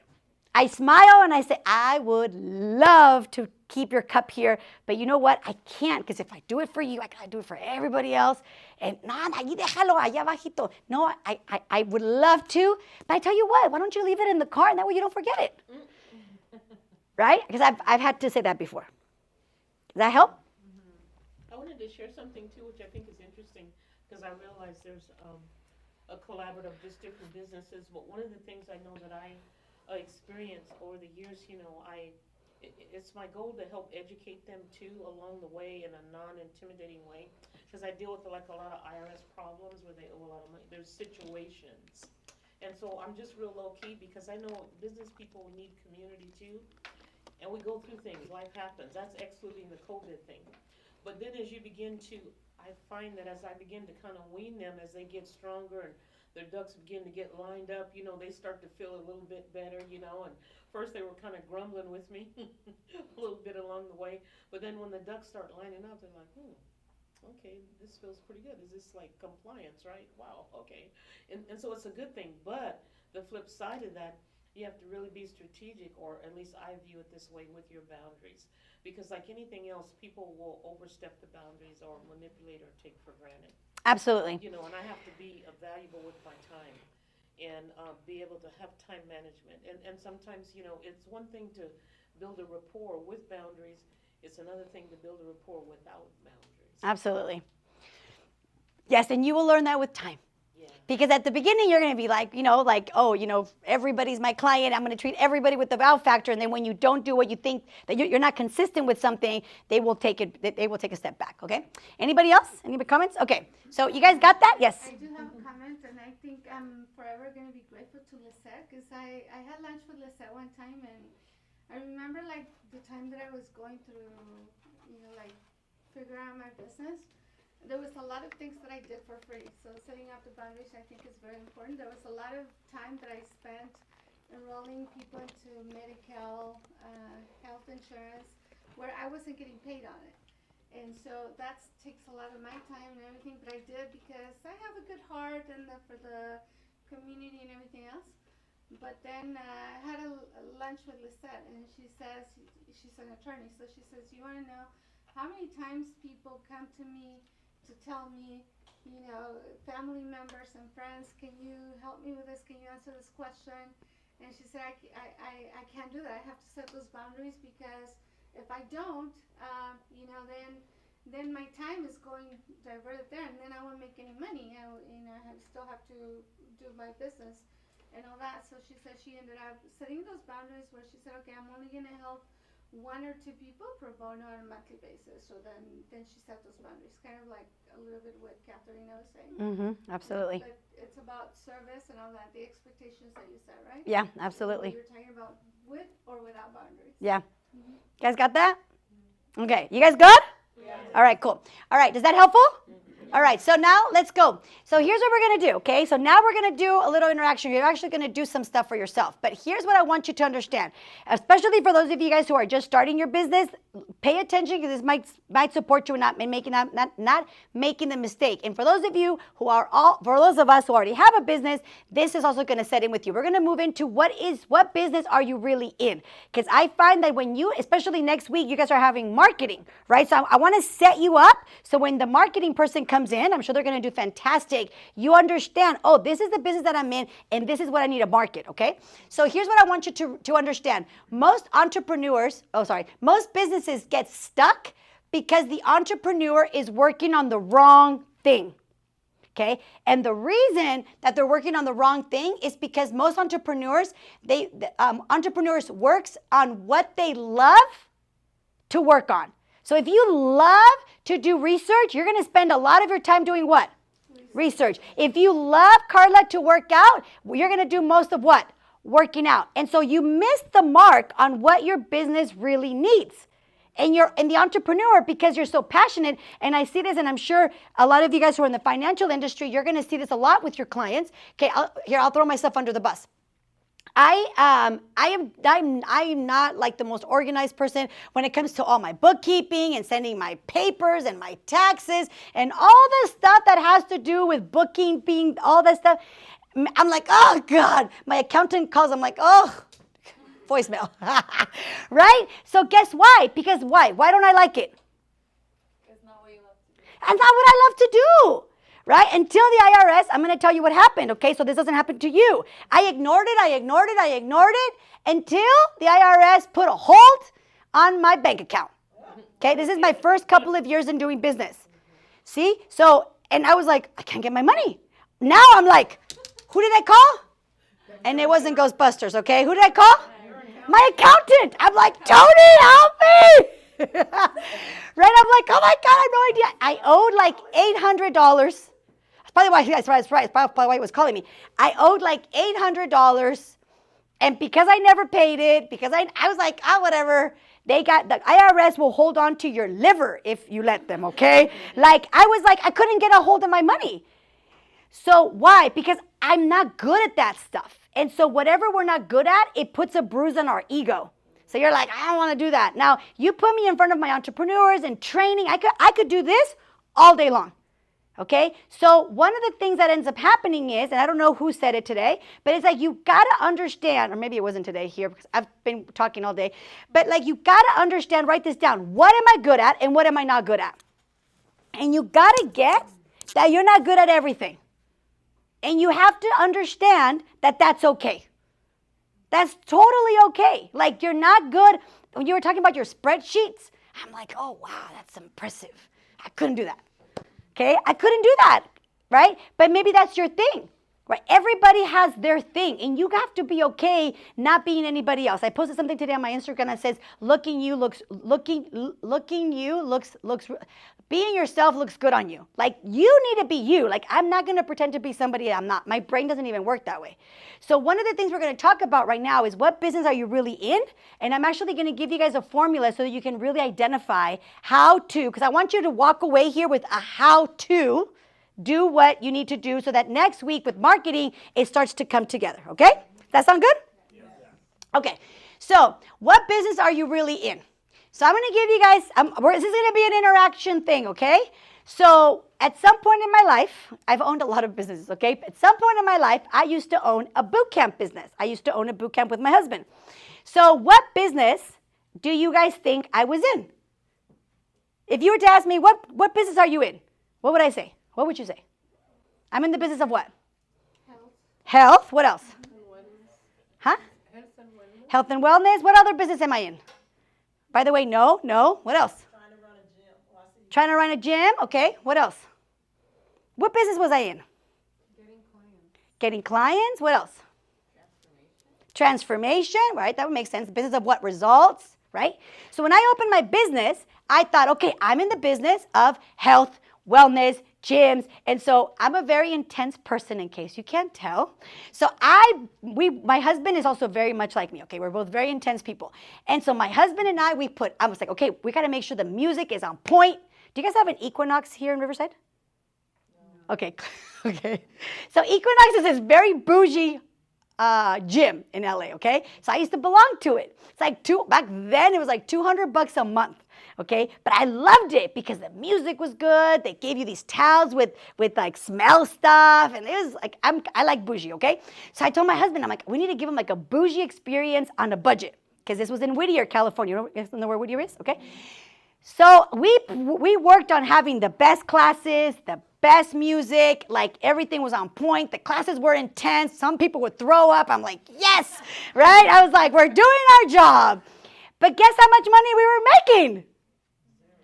I smile and I say, I would love to keep your cup here, but you know what? I can't, because if I do it for you, I gotta do it for everybody else. And no, allí déjalo, allá bajito. No, I would love to, but I tell you what, why don't you leave it in the car and that way you don't forget it? Right? Because I've had to say that before. Does that help? I wanted to share something too, which I think is interesting, because I realize there's a collaborative, just different businesses. But one of the things I know that I experienced over the years, it's my goal to help educate them too along the way in a non-intimidating way, because I deal with like a lot of IRS problems where they owe a lot of money. There's situations, and so I'm just real low key because I know business people need community too, and we go through things. Life happens. That's excluding the COVID thing. But then as you begin to, I find that as I begin to kind of wean them as they get stronger and their ducks begin to get lined up, they start to feel a little bit better, and first they were kind of grumbling with me a little bit along the way, but then when the ducks start lining up, they're like, okay, this feels pretty good. Is this like compliance, right? Wow, okay. And so it's a good thing, but the flip side of that, you have to really be strategic, or at least I view it this way, with your boundaries. Because like anything else, people will overstep the boundaries or manipulate or take for granted. Absolutely. And I have to be valuable with my time and be able to have time management. And sometimes, it's one thing to build a rapport with boundaries. It's another thing to build a rapport without boundaries. Absolutely. Yes, and you will learn that with time. Because at the beginning, you're going to be like, everybody's my client. I'm going to treat everybody with the wow factor. And then when you don't do what you think, that you're not consistent with something, they will take a step back, okay? Anybody else? Any comments? Okay. So you guys got that? Yes. I do have a comment, and I think I'm forever going to be grateful to Lisette, because I had lunch with Lisette one time, and I remember, like, the time that I was going through, figure out my business. There was a lot of things that I did for free. So setting up the boundaries, I think, is very important. There was a lot of time that I spent enrolling people into Medi-Cal, health insurance, where I wasn't getting paid on it. And so that takes a lot of my time and everything, but I did because I have a good heart and for the community and everything else. But then I had a lunch with Lisette, and she says, she's an attorney, so she says, you want to know how many times people come to me to tell me, family members and friends, can you help me with this? Can you answer this question? And she said, I can't do that. I have to set those boundaries, because if I don't, then my time is going diverted there, and then I won't make any money. I still have to do my business and all that. So she said she ended up setting those boundaries where she said, okay, I'm only going to help 1 or 2 people pro bono on a monthly basis. So then she set those boundaries, kind of like a little bit what Katharina was saying. Absolutely. But it's about service and all that, the expectations that you set, right? Yeah, absolutely. You're talking about with or without boundaries. Yeah. You guys got that? Okay. You guys good? Yeah. All right, cool. All right, is that helpful? All right, so now let's go. So here's what we're going to do, okay? So now we're going to do a little interaction. You're actually going to do some stuff for yourself. But here's what I want you to understand, especially for those of you guys who are just starting your business. Pay attention, because this might support you in not making the mistake. And for those of you who are for those of us who already have a business, this is also going to set in with you. We're going to move into what business are you really in? Because I find that when you, especially next week, you guys are having marketing, right? So I want to set you up so when the marketing person comes in, I'm sure they're going to do fantastic. You understand, oh, this is the business that I'm in, and this is what I need to market, okay? So here's what I want you to understand. Most businesses get stuck because the entrepreneur is working on the wrong thing, okay? And the reason that they're working on the wrong thing is because most entrepreneurs, entrepreneurs works on what they love to work on. So if you love to do research, you're going to spend a lot of your time doing what? Research. If you love, Carla, to work out, you're going to do most of what? Working out. And so you miss the mark on what your business really needs. And you're in the entrepreneur, because you're so passionate, and I see this, and I'm sure a lot of you guys who are in the financial industry, you're going to see this a lot with your clients. Okay, I'll throw myself under the bus. I'm not like the most organized person when it comes to all my bookkeeping and sending my papers and my taxes and all the stuff that has to do with bookkeeping, all that stuff. I'm like, oh God, my accountant calls, I'm like, oh, voicemail, right? So guess why? Because why? Why don't I like it? It's not what you love to do. That's not what I love to do. Right? Until the IRS, I'm going to tell you what happened, okay? So this doesn't happen to you. I ignored it until the IRS put a hold on my bank account. Okay? This is my first couple of years in doing business. See? So, and I was like, I can't get my money. Now I'm like, who did I call? And it wasn't Ghostbusters, okay? Who did I call? My accountant. I'm like, Tony, help me! Right? I'm like, oh my God, I have no idea. I owed like $800. That's probably why he was calling me. I owed like $800, and because I never paid it, because I was like, whatever. The IRS will hold on to your liver if you let them, okay? Like, I couldn't get a hold of my money. So why? Because I'm not good at that stuff. And so whatever we're not good at, it puts a bruise on our ego. So you're like, I don't want to do that. Now, you put me in front of my entrepreneurs and training. I could do this all day long. Okay, so one of the things that ends up happening is, and I don't know who said it today, but it's like you got to understand, or maybe it wasn't today here because I've been talking all day, but like you got to understand, write this down. What am I good at and what am I not good at? And you got to get that you're not good at everything. And you have to understand that that's okay. That's totally okay. Like you're not good. When you were talking about your spreadsheets, I'm like, oh, wow, that's impressive. I couldn't do that. Okay, I couldn't do that, right? But maybe that's your thing, right? Everybody has their thing, and you have to be okay not being anybody else. I posted something today on my Instagram that says, being yourself looks good on you. Like, you need to be you. Like, I'm not going to pretend to be somebody I'm not. My brain doesn't even work that way. So one of the things we're going to talk about right now is what business are you really in? And I'm actually going to give you guys a formula so that you can really identify how to, because I want you to walk away here with a how to do what you need to do so that next week with marketing, it starts to come together. Okay? That sound good? Yeah. Okay. So what business are you really in? So I'm going to give you guys, this is going to be an interaction thing, okay? So at some point in my life, I've owned a lot of businesses, okay? At some point in my life, I used to own a boot camp business. I used to own a boot camp with my husband. So what business do you guys think I was in? If you were to ask me, what business are you in? What would I say? What would you say? I'm in the business of what? Health. What else? Huh? Health and wellness. What other business am I in? By the way, no. What else? Trying to run a gym. Trying to run a gym. Okay. What else? What business was I in? Getting clients. What else? Transformation. Right? That would make sense. Business of what? Results. Right? So when I opened my business, I thought, okay, I'm in the business of health, wellness, gyms. And so I'm a very intense person, in case you can't tell. So my husband is also very much like me. Okay, we're both very intense people. And so my husband and I was like, okay, we got to make sure the music is on point. Do you guys have an Equinox here in Riverside? Okay, okay. So Equinox is this very bougie gym in LA, okay? So I used to belong to it. It's like back then it was like $200 a month, okay? But I loved it because the music was good. They gave you these towels with like smell stuff, and it was like I like bougie, okay? So I told my husband, I'm like, we need to give him like a bougie experience on a budget because this was in Whittier, California. You know where Whittier is, okay? So we worked on having the best classes, the best music, like everything was on point. The classes were intense. Some people would throw up. I'm like, yes, right? I was like, we're doing our job. But guess how much money we were making?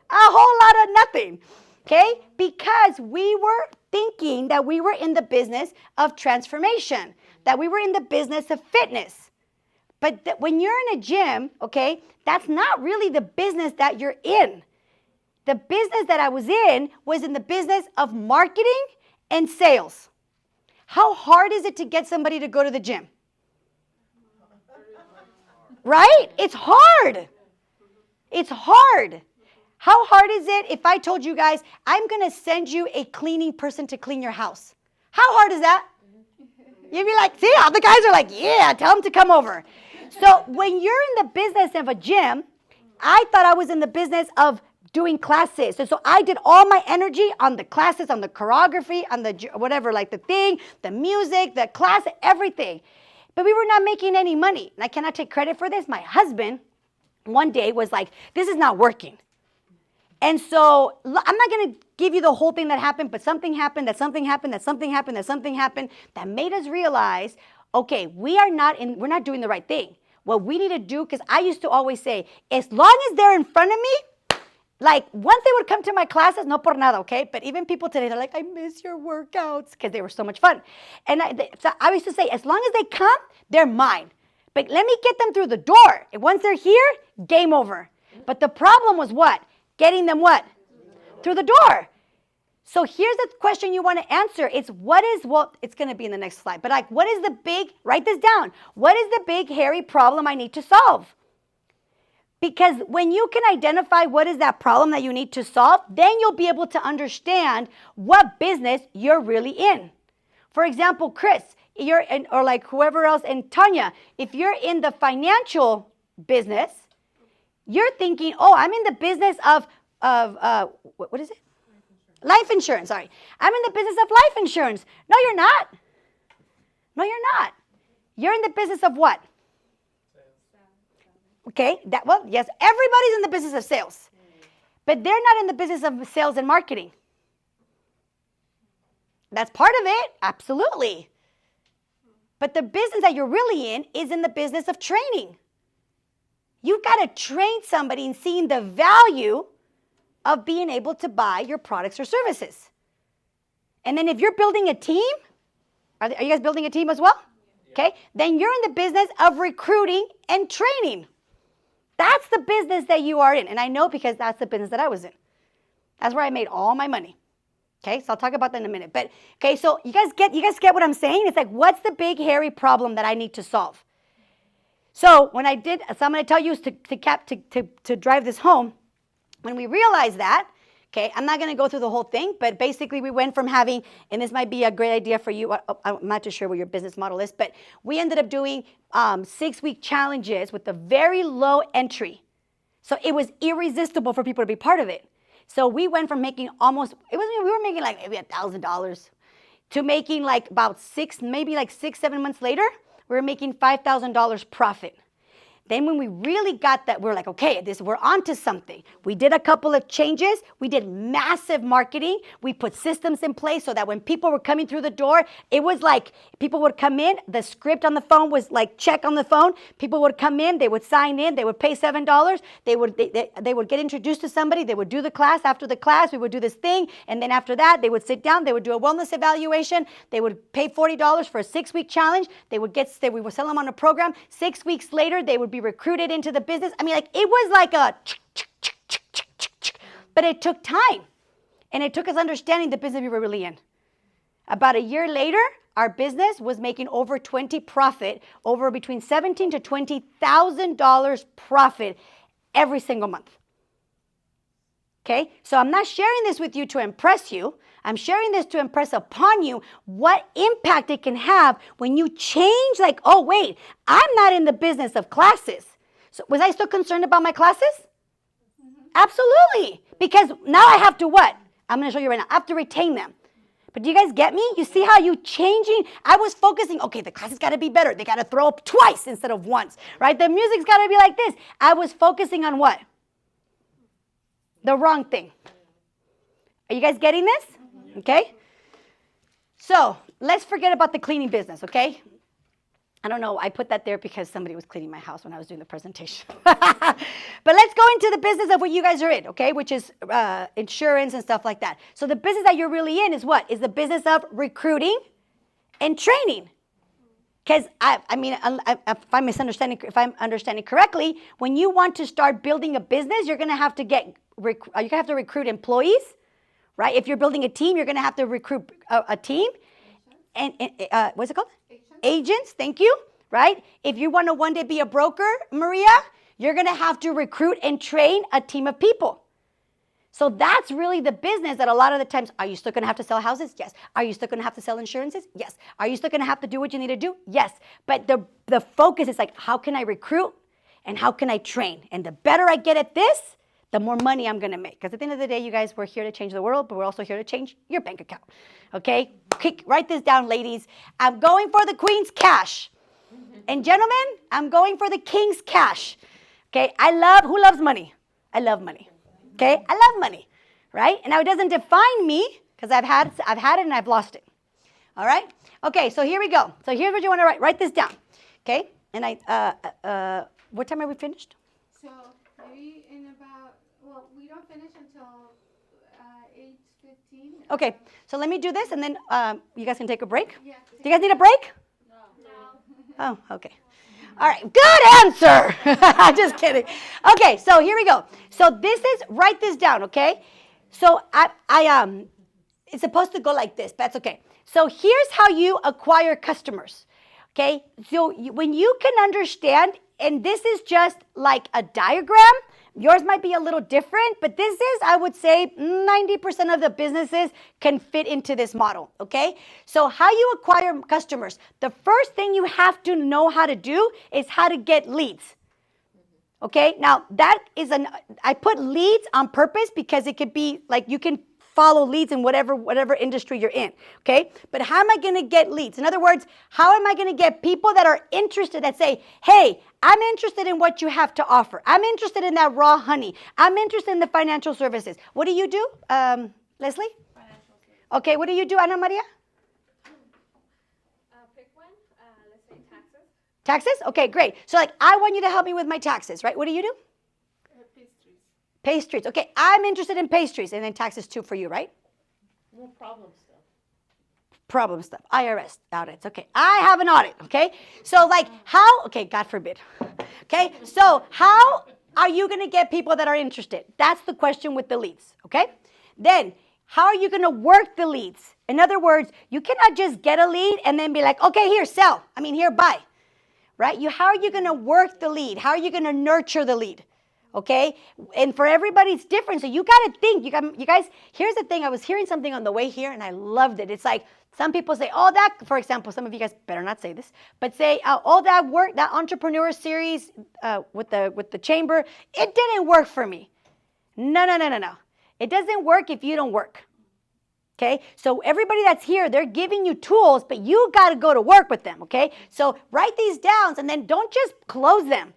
A whole lot of nothing, okay? Because we were thinking that we were in the business of transformation, that we were in the business of fitness. But when you're in a gym, okay, that's not really the business that you're in. The business that I was in the business of marketing and sales. How hard is it to get somebody to go to the gym? Right? It's hard. It's hard. How hard is it if I told you guys, I'm going to send you a cleaning person to clean your house? How hard is that? You'd be like, see, all the guys are like, yeah, tell them to come over. So when you're in the business of a gym, I thought I was in the business of doing classes. So I did all my energy on the classes, on the choreography, on the whatever, like the thing, the music, the class, everything. But we were not making any money. And I cannot take credit for this. My husband one day was like, this is not working. And so I'm not going to give you the whole thing that happened, but something happened, that something happened, that something happened, that something happened that made us realize, okay, we're not doing the right thing. What we need to do, because I used to always say, as long as they're in front of me, like once they would come to my classes, no por nada, okay? But even people today, they're like, I miss your workouts because they were so much fun. And so I used to say, as long as they come, they're mine. But let me get them through the door. And once they're here, game over. But the problem was what? Getting them what? Through the door. So here's the question you want to answer. It's it's going to be in the next slide. But like, what is the big, write this down. What is the big, hairy problem I need to solve? Because when you can identify what is that problem that you need to solve, then you'll be able to understand what business you're really in. For example, Chris, or like whoever else, and Tanya, if you're in the financial business, you're thinking, oh, I'm in the business of what is it? Life insurance, sorry. I'm in the business of life insurance. No, you're not. No, you're not. You're in the business of what? Okay, yes, everybody's in the business of sales. But they're not in the business of sales and marketing. That's part of it, absolutely. But the business that you're really in is in the business of training. You've got to train somebody in seeing the value of being able to buy your products or services. And then if you're building a team, are you guys building a team as well? Okay, then you're in the business of recruiting and training. That's the business that you are in. And I know because that's the business that I was in. That's where I made all my money. Okay, so I'll talk about that in a minute. But okay, so you guys get what I'm saying? It's like, what's the big hairy problem that I need to solve? So when I'm going to tell you to drive this home. When we realized that, okay, I'm not going to go through the whole thing, but basically we went from having, and this might be a great idea for you, I'm not too sure what your business model is, but we ended up doing 6-week challenges with a very low entry. So it was irresistible for people to be part of it. So we went from making we were making like maybe $1,000 to making like about 6-7 months later, we were making $5,000 profit. Then when we really got that, we're like, okay, we're onto something. We did a couple of changes. We did massive marketing. We put systems in place so that when people were coming through the door, it was like people would come in. The script on the phone was like check on the phone. People would come in. They would sign in. They would pay $7. They would get introduced to somebody. They would do the class. After the class, we would do this thing. And then after that, they would sit down. They would do a wellness evaluation. They would pay $40 for a 6-week challenge. We would sell them on a program. 6 weeks later, they would be recruited into the business. I mean, like it was like but it took time. And it took us understanding the business we were really in. About a year later, our business was making over 20 profit, over between $17,000 to $20,000 profit every single month. Okay, so I'm not sharing this with you to impress you. I'm sharing this to impress upon you what impact it can have when you change, like, oh, wait, I'm not in the business of classes. So was I still concerned about my classes? Absolutely. Because now I have to what? I'm going to show you right now. I have to retain them. But do you guys get me? You see how you changing? I was focusing, okay, the classes got to be better. They got to throw up twice instead of once, right? The music's got to be like this. I was focusing on what? The wrong thing. Are you guys getting this? Okay. So let's forget about the cleaning business, okay? I don't know. I put that there because somebody was cleaning my house when I was doing the presentation. But let's go into the business of what you guys are in, okay? Which is insurance and stuff like that. So the business that you're really in is what? Is the business of recruiting and training. Because if I'm understanding correctly, when you want to start building a business, you're going to have to recruit employees, right? If you're building a team, you're going to have to recruit a team. And what's it called? Agents, thank you, right? If you want to one day be a broker, Maria, you're going to have to recruit and train a team of people. So that's really the business that a lot of the times, are you still going to have to sell houses? Yes. Are you still going to have to sell insurances? Yes. Are you still going to have to do what you need to do? Yes. But the focus is like, how can I recruit and how can I train? And the better I get at this, the more money I'm going to make. Because at the end of the day, you guys, we're here to change the world, but we're also here to change your bank account. Okay? Write this down, ladies. I'm going for the queen's cash. And gentlemen, I'm going for the king's cash. Okay? Who loves money? I love money. Okay? I love money. Right? And now it doesn't define me because I've had it and I've lost it. All right? Okay, so here we go. So here's what you want to write. Write this down. Okay? And what time are we finished? So maybe in about, we don't finish until 8:15. Okay, so let me do this and then you guys can take a break. Yeah. Do you guys need a break? No. Oh, okay. All right, good answer. Just kidding. Okay, so here we go. So write this down, okay? So it's supposed to go like this, but that's okay. So here's how you acquire customers, okay? So when you can understand, and this is just like a diagram, yours might be a little different, but this is, I would say, 90% of the businesses can fit into this model, okay? So how you acquire customers. The first thing you have to know how to do is how to get leads, okay? Now, I put leads on purpose because it could be like you can follow leads in whatever industry you're in, okay? But how am I going to get leads? In other words, how am I going to get people that are interested, that say, hey, I'm interested in what you have to offer. I'm interested in that raw honey. I'm interested in the financial services. What do you do, Leslie? Financial services. Okay, what do you do, Ana Maria? Pick one. Let's say taxes. Taxes? Okay, great. So I want you to help me with my taxes, right? What do you do? Pastries. Pastries. Okay, I'm interested in pastries, and then taxes too for you, right? No problem stuff. Problem stuff. IRS audits. Okay, I have an audit. Okay, so okay, God forbid. Okay, so how are you going to get people that are interested? That's the question with the leads. Okay, then how are you going to work the leads? In other words, you cannot just get a lead and then be like, okay, here, here, buy. Right? How are you going to work the lead? How are you going to nurture the lead? Okay, and for everybody it's different. So you got to think. You guys. Here's the thing. I was hearing something on the way here, and I loved it. It's like some people say, "Oh, that." For example, some of you guys better not say this, but say, "Oh, that work, that entrepreneur series with the chamber, it didn't work for me." No. It doesn't work if you don't work. Okay, so everybody that's here, they're giving you tools, but you got to go to work with them. Okay, so write these down, and then don't just close them.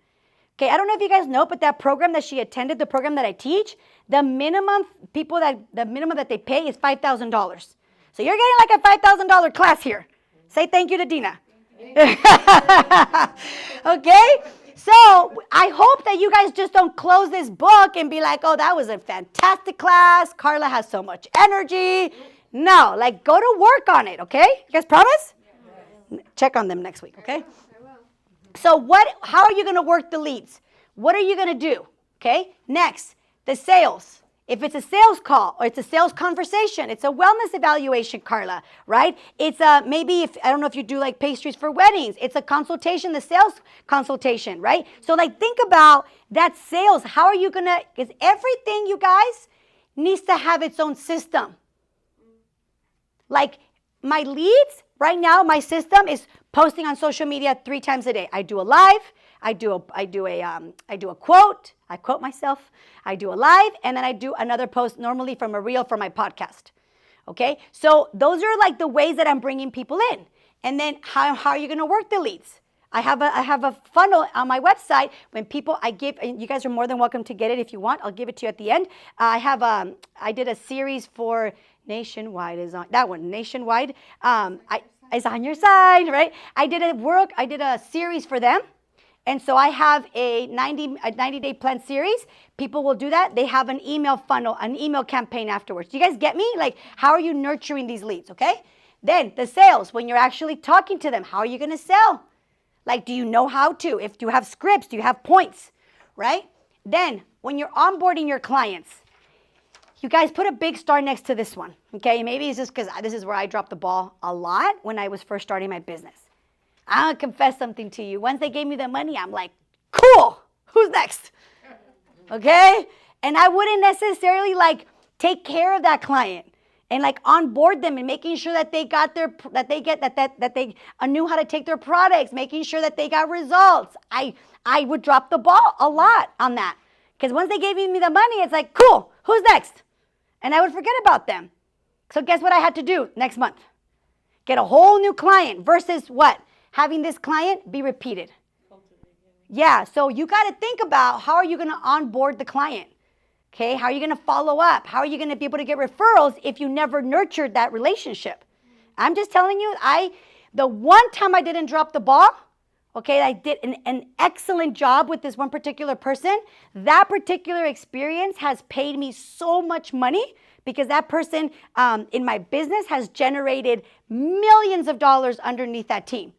Okay, I don't know if you guys know, but that program that she attended, the program that I teach, the minimum that they pay is $5,000. So you're getting like a $5,000 class here. Say thank you to Dina. Okay, so I hope that you guys just don't close this book and be like, oh, that was a fantastic class. Carla has so much energy. No, go to work on it, okay? You guys promise? Check on them next week, okay? So how are you going to work the leads? What are you going to do? Okay, next, the sales. If it's a sales call or it's a sales conversation, it's a wellness evaluation, Carla, right? It's maybe I don't know if you do pastries for weddings. It's a consultation, the sales consultation, right? So think about that sales. How are you going to, because everything, you guys, needs to have its own system. Like my leads right now, my system is posting on social media 3 times a day. I do a live, I do a quote, I quote myself, I do a live, and then I do another post normally from a reel for my podcast. Okay, so those are like the ways that I'm bringing people in. And then how are you going to work the leads? I have a funnel on my website. When people and you guys are more than welcome to get it if you want. I'll give it to you at the end. I did a series for Nationwide is on that one. Nationwide, is on your side, right? I did a series for them. And so I have a 90-day plan series. People will do that. They have an email funnel, an email campaign afterwards. Do you guys get me? Like, how are you nurturing these leads, okay? Then the sales, when you're actually talking to them, how are you going to sell? Like, do you know how to? If you have scripts, do you have points, right? Then when you're onboarding your clients, you guys put a big star next to this one, okay? Maybe it's just because this is where I dropped the ball a lot when I was first starting my business. I'm going to confess something to you. Once they gave me the money, I'm like, cool, who's next? Okay? And I wouldn't necessarily like take care of that client and like onboard them and making sure that they got that they knew how to take their products, making sure that they got results. I would drop the ball a lot on that. Because once they gave me the money, it's like, cool, who's next? And I would forget about them. So guess what I had to do next month? Get a whole new client versus what? Having this client be repeated. Yeah, so you got to think about how are you going to onboard the client? Okay, how are you going to follow up? How are you going to be able to get referrals if you never nurtured that relationship? I'm just telling you, the one time I didn't drop the ball, okay, I did an excellent job with this one particular person. That particular experience has paid me so much money because that person in my business has generated millions of dollars underneath that team.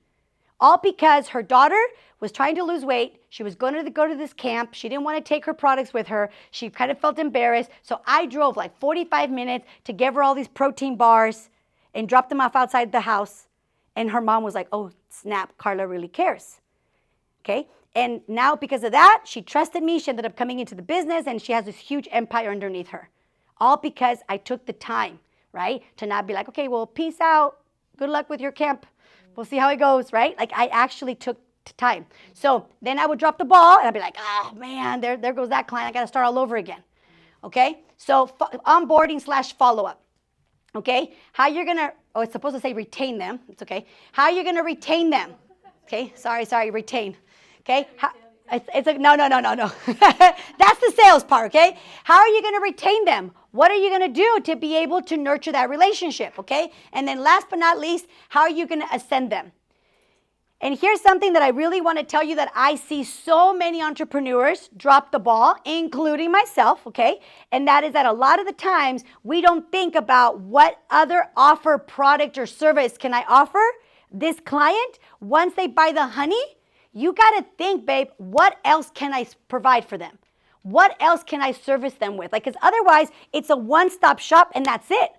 All because her daughter was trying to lose weight. She was going to go to this camp. She didn't want to take her products with her. She kind of felt embarrassed. So I drove like 45 minutes to give her all these protein bars and dropped them off outside the house. And her mom was like, oh, snap, Carla really cares. Okay? And now because of that, she trusted me. She ended up coming into the business and she has this huge empire underneath her. All because I took the time, right? To not be like, okay, well, peace out. Good luck with your camp. We'll see how it goes, right? Like I actually took time. So then I would drop the ball and I'd be like, oh man, there goes that client. I got to start all over again. Okay? So onboarding / follow-up. Okay? How you're going to, oh, it's supposed to say retain them. It's okay. How are you going to retain them? Okay? Sorry, retain. Okay? No. That's the sales part, okay? How are you going to retain them? What are you going to do to be able to nurture that relationship, okay? And then last but not least, how are you going to ascend them? And here's something that I really want to tell you that I see so many entrepreneurs drop the ball, including myself, okay? And that is that a lot of the times we don't think about what other offer, product, or service can I offer this client once they buy the honey. You got to think, babe, what else can I provide for them? What else can I service them with? Like, because otherwise it's a one-stop shop and that's it.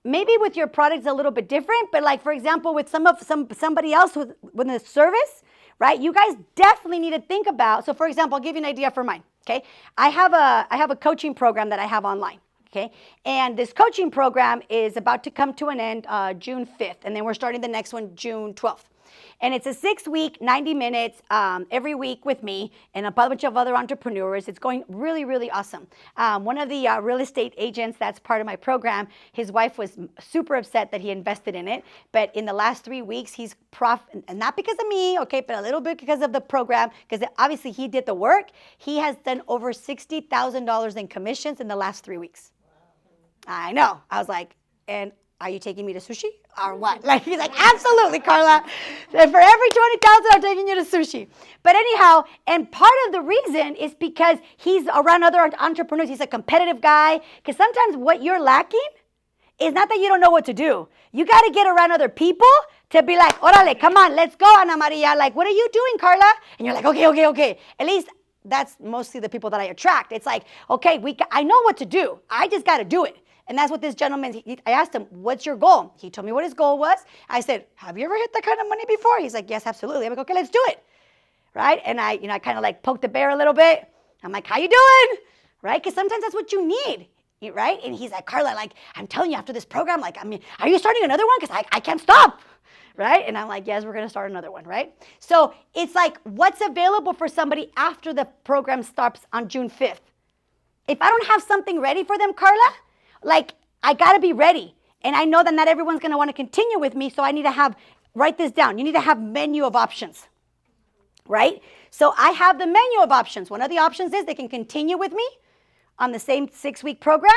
Maybe with your products a little bit different, but like, for example, with somebody else with a service, right? You guys definitely need to think about. So for example, I'll give you an idea for mine, okay? I have a coaching program that I have online, okay? And this coaching program is about to come to an end June 5th, and then we're starting the next one June 12th. And it's a 6-week, 90 minutes every week with me and a bunch of other entrepreneurs. It's going really, really awesome. One of the real estate agents that's part of my program, his wife was super upset that he invested in it. But in the last 3 weeks, he's and not because of me, okay, but a little bit because of the program, because obviously he did the work. He has done over $60,000 in commissions in the last 3 weeks. Wow. I know. I was like, and are you taking me to sushi or what? Like, he's like, absolutely, Carla. And for every 20,000, I'm taking you to sushi. But anyhow, and part of the reason is because he's around other entrepreneurs. He's a competitive guy. Because sometimes what you're lacking is not that you don't know what to do. You got to get around other people to be like, orale, come on, let's go, Ana Maria. Like, what are you doing, Carla? And you're like, okay. At least that's mostly the people that I attract. It's like, okay, I know what to do. I just got to do it. And that's what this gentleman, I asked him, what's your goal? He told me what his goal was. I said, have you ever hit that kind of money before? He's like, yes, absolutely. I'm like, okay, let's do it. Right? And I kind of like poked the bear a little bit. I'm like, how you doing? Right? Because sometimes that's what you need. right? And he's like, Carla, like, I'm telling you, after this program, like, I mean, are you starting another one? Because I can't stop, right? And I'm like, yes, we're going to start another one, right? So it's like, what's available for somebody after the program starts on June 5th? If I don't have something ready for them, Carla, like, I got to be ready. And I know that not everyone's going to want to continue with me, so I need to have, write this down. You need to have menu of options, right? So I have the menu of options. One of the options is they can continue with me on the same 6-week program.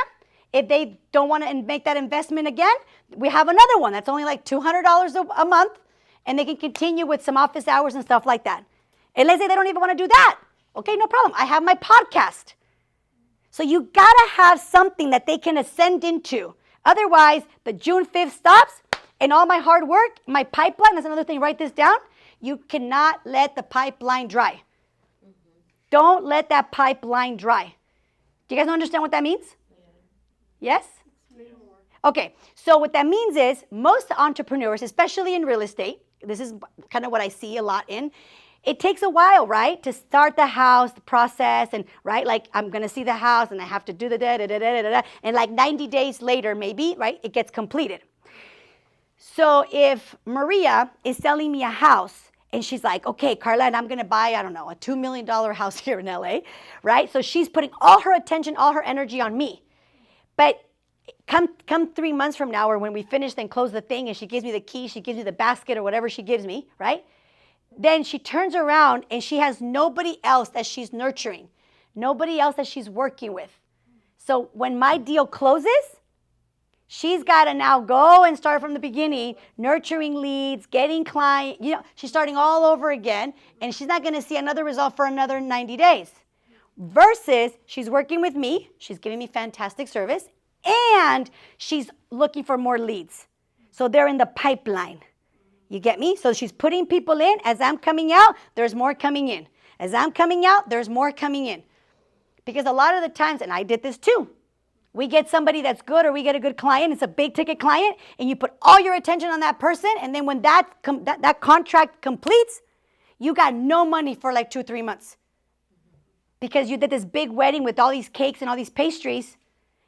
If they don't want to make that investment again, we have another one that's only like $200 a month, and they can continue with some office hours and stuff like that. And let's say they don't even want to do that. Okay, no problem. I have my podcast. So you got to have something that they can ascend into. Otherwise, the June 5th stops, and all my hard work, my pipeline, that's another thing, write this down. You cannot let the pipeline dry. Don't let that pipeline dry. Do you guys understand what that means? Yes? Okay, so what that means is most entrepreneurs, especially in real estate, this is kind of what I see a lot in, it takes a while, right, to start the house, the process, and, right, like, I'm going to see the house, and I have to do the da-da-da-da-da-da, and like 90 days later, maybe, right, it gets completed. So if Maria is selling me a house, and she's like, okay, Carla, and I'm going to buy, I don't know, a $2 million house here in LA, right? So she's putting all her attention, all her energy on me. But come 3 months from now, or when we finish and close the thing, and she gives me the key, she gives me the basket or whatever she gives me, right? Then she turns around and she has nobody else that she's nurturing, nobody else that she's working with. So when my deal closes, she's got to now go and start from the beginning, nurturing leads, getting clients. You know, she's starting all over again, and she's not going to see another result for another 90 days. Versus she's working with me, she's giving me fantastic service, and she's looking for more leads. So they're in the pipeline. You get me? So she's putting people in. As I'm coming out, there's more coming in. As I'm coming out, there's more coming in. Because a lot of the times, and I did this too, we get somebody that's good, or we get a good client, it's a big ticket client, and you put all your attention on that person, and then when that contract completes, you got no money for like 2-3 months. Because you did this big wedding with all these cakes and all these pastries,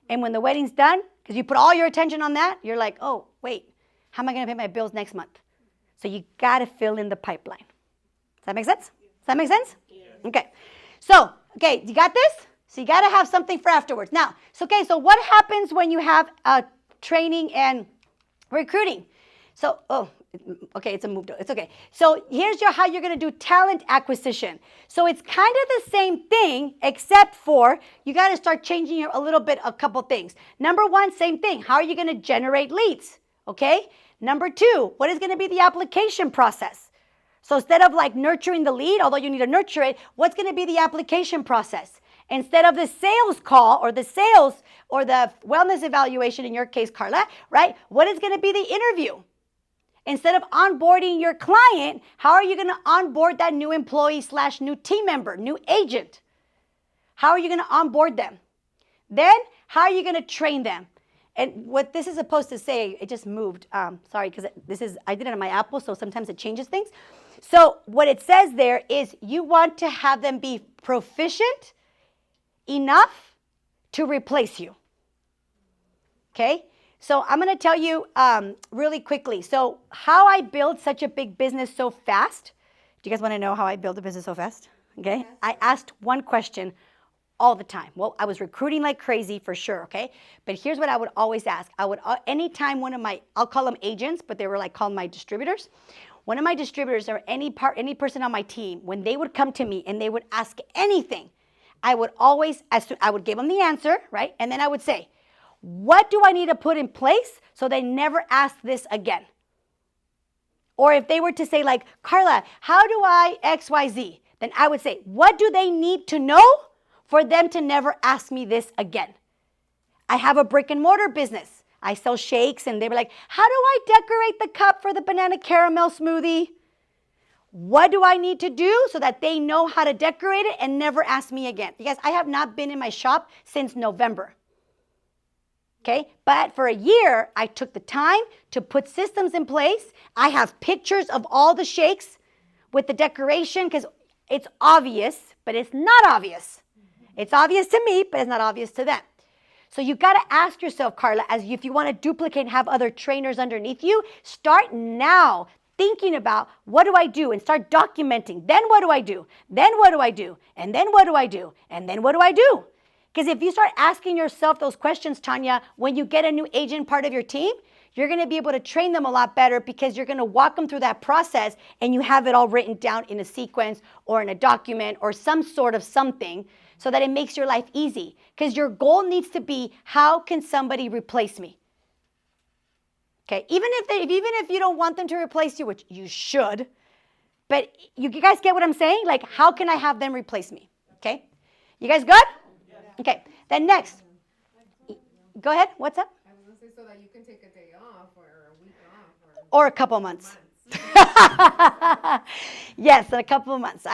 and when the wedding's done, because you put all your attention on that, you're like, oh, wait, how am I going to pay my bills next month? So you got to fill in the pipeline. Does that make sense? Does that make sense? Yeah. Okay. So, okay, you got this? So you got to have something for afterwards. Now, so what happens when you have training and recruiting? So, okay, it's okay. So here's how you're going to do talent acquisition. So it's kind of the same thing, except for you got to start changing a couple things. Number one, same thing. How are you going to generate leads? Okay. Number two, what is going to be the application process? So instead of like nurturing the lead, although you need to nurture it, what's going to be the application process? Instead of the sales call or the sales or the wellness evaluation, in your case, Carla, right? What is going to be the interview? Instead of onboarding your client, how are you going to onboard that new employee / new team member, new agent? How are you going to onboard them? Then, how are you going to train them? And what this is supposed to say, it just moved. Sorry, because I did it on my Apple, so sometimes it changes things. So what it says there is you want to have them be proficient enough to replace you. Okay? So I'm going to tell you really quickly. So how I build such a big business so fast. Do you guys want to know how I build a business so fast? Okay? Yes. I asked one question all the time. Well, I was recruiting like crazy for sure, okay? But here's what I would always ask. I would, anytime one of my, I'll call them agents, but they were like called my distributors. One of my distributors or any person on my team, when they would come to me and they would ask anything, I would always, I would give them the answer, right? And then I would say, what do I need to put in place so they never ask this again? Or if they were to say like, Carla, how do I XYZ? Then I would say, what do they need to know for them to never ask me this again? I have a brick and mortar business. I sell shakes, and they were like, how do I decorate the cup for the banana caramel smoothie? What do I need to do so that they know how to decorate it and never ask me again? Because I have not been in my shop since November. Okay, but for a year, I took the time to put systems in place. I have pictures of all the shakes with the decoration because it's obvious, but it's not obvious. It's obvious to me, but it's not obvious to them. So you got to ask yourself, Carla, if you want to duplicate and have other trainers underneath you, start now thinking about what do I do and start documenting. Then what do I do? Then what do I do? And then what do I do? And then what do I do? Because if you start asking yourself those questions, Tanya, when you get a new agent part of your team, you're going to be able to train them a lot better because you're going to walk them through that process and you have it all written down in a sequence or in a document or some sort of something so that it makes your life easy. Because your goal needs to be, how can somebody replace me? Okay, even if you don't want them to replace you, which you should, but you guys get what I'm saying? Like, how can I have them replace me? Okay, you guys good? Okay, then next, go ahead. What's up? I was gonna say so that you can take a day off or a week off Or a couple months. Yes, in a couple of months.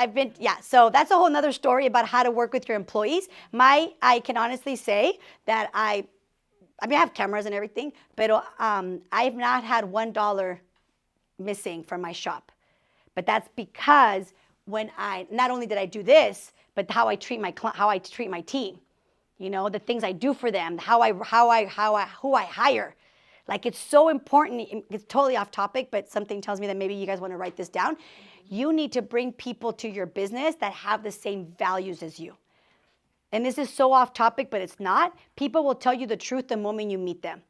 So that's a whole nother story about how to work with your employees. I can honestly say that I have cameras and everything, but I've not had $1 missing from my shop. But that's because not only did I do this, but how I treat my team. You know, the things I do for them, who I hire. Like, it's so important. It's totally off topic, but something tells me that maybe you guys want to write this down. You need to bring people to your business that have the same values as you. And this is so off topic, but it's not. People will tell you the truth the moment you meet them.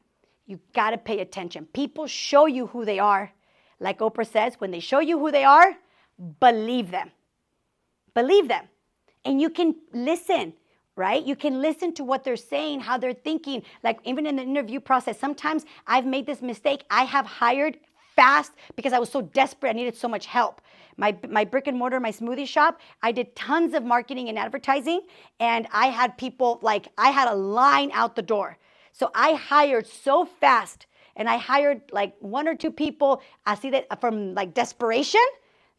You got to pay attention. People show you who they are. Like Oprah says, when they show you who they are, believe them. Believe them. And you can listen. Right? You can listen to what they're saying, how they're thinking. Like, even in the interview process, sometimes I've made this mistake. I have hired fast because I was so desperate. I needed so much help. My brick and mortar, my smoothie shop, I did tons of marketing and advertising, and I had people, I had a line out the door. So I hired so fast, and I hired like 1 or 2 people, I see that from desperation,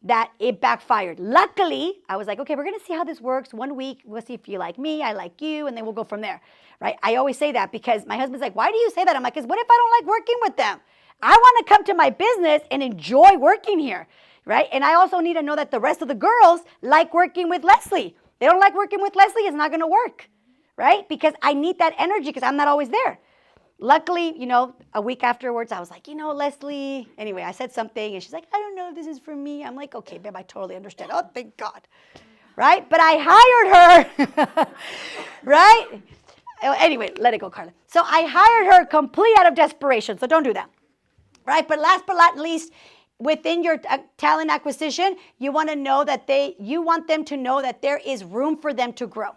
that it backfired. Luckily, I was like, okay, we're going to see how this works. 1 week, we'll see if you like me, I like you, and then we'll go from there, right? I always say that because my husband's like, why do you say that? I'm like, because what if I don't like working with them? I want to come to my business and enjoy working here, right? And I also need to know that the rest of the girls like working with Leslie. They don't like working with Leslie, it's not going to work, right? Because I need that energy because I'm not always there. Luckily, a week afterwards, I was like, Leslie. Anyway, I said something, and she's like, I don't know if this is for me. I'm like, okay, babe, I totally understand. Oh, thank God. Right? But I hired her. Right? Anyway, let it go, Carla. So I hired her complete out of desperation. So don't do that. Right? But last but not least, within your talent acquisition, you want to know that you want them to know that there is room for them to grow.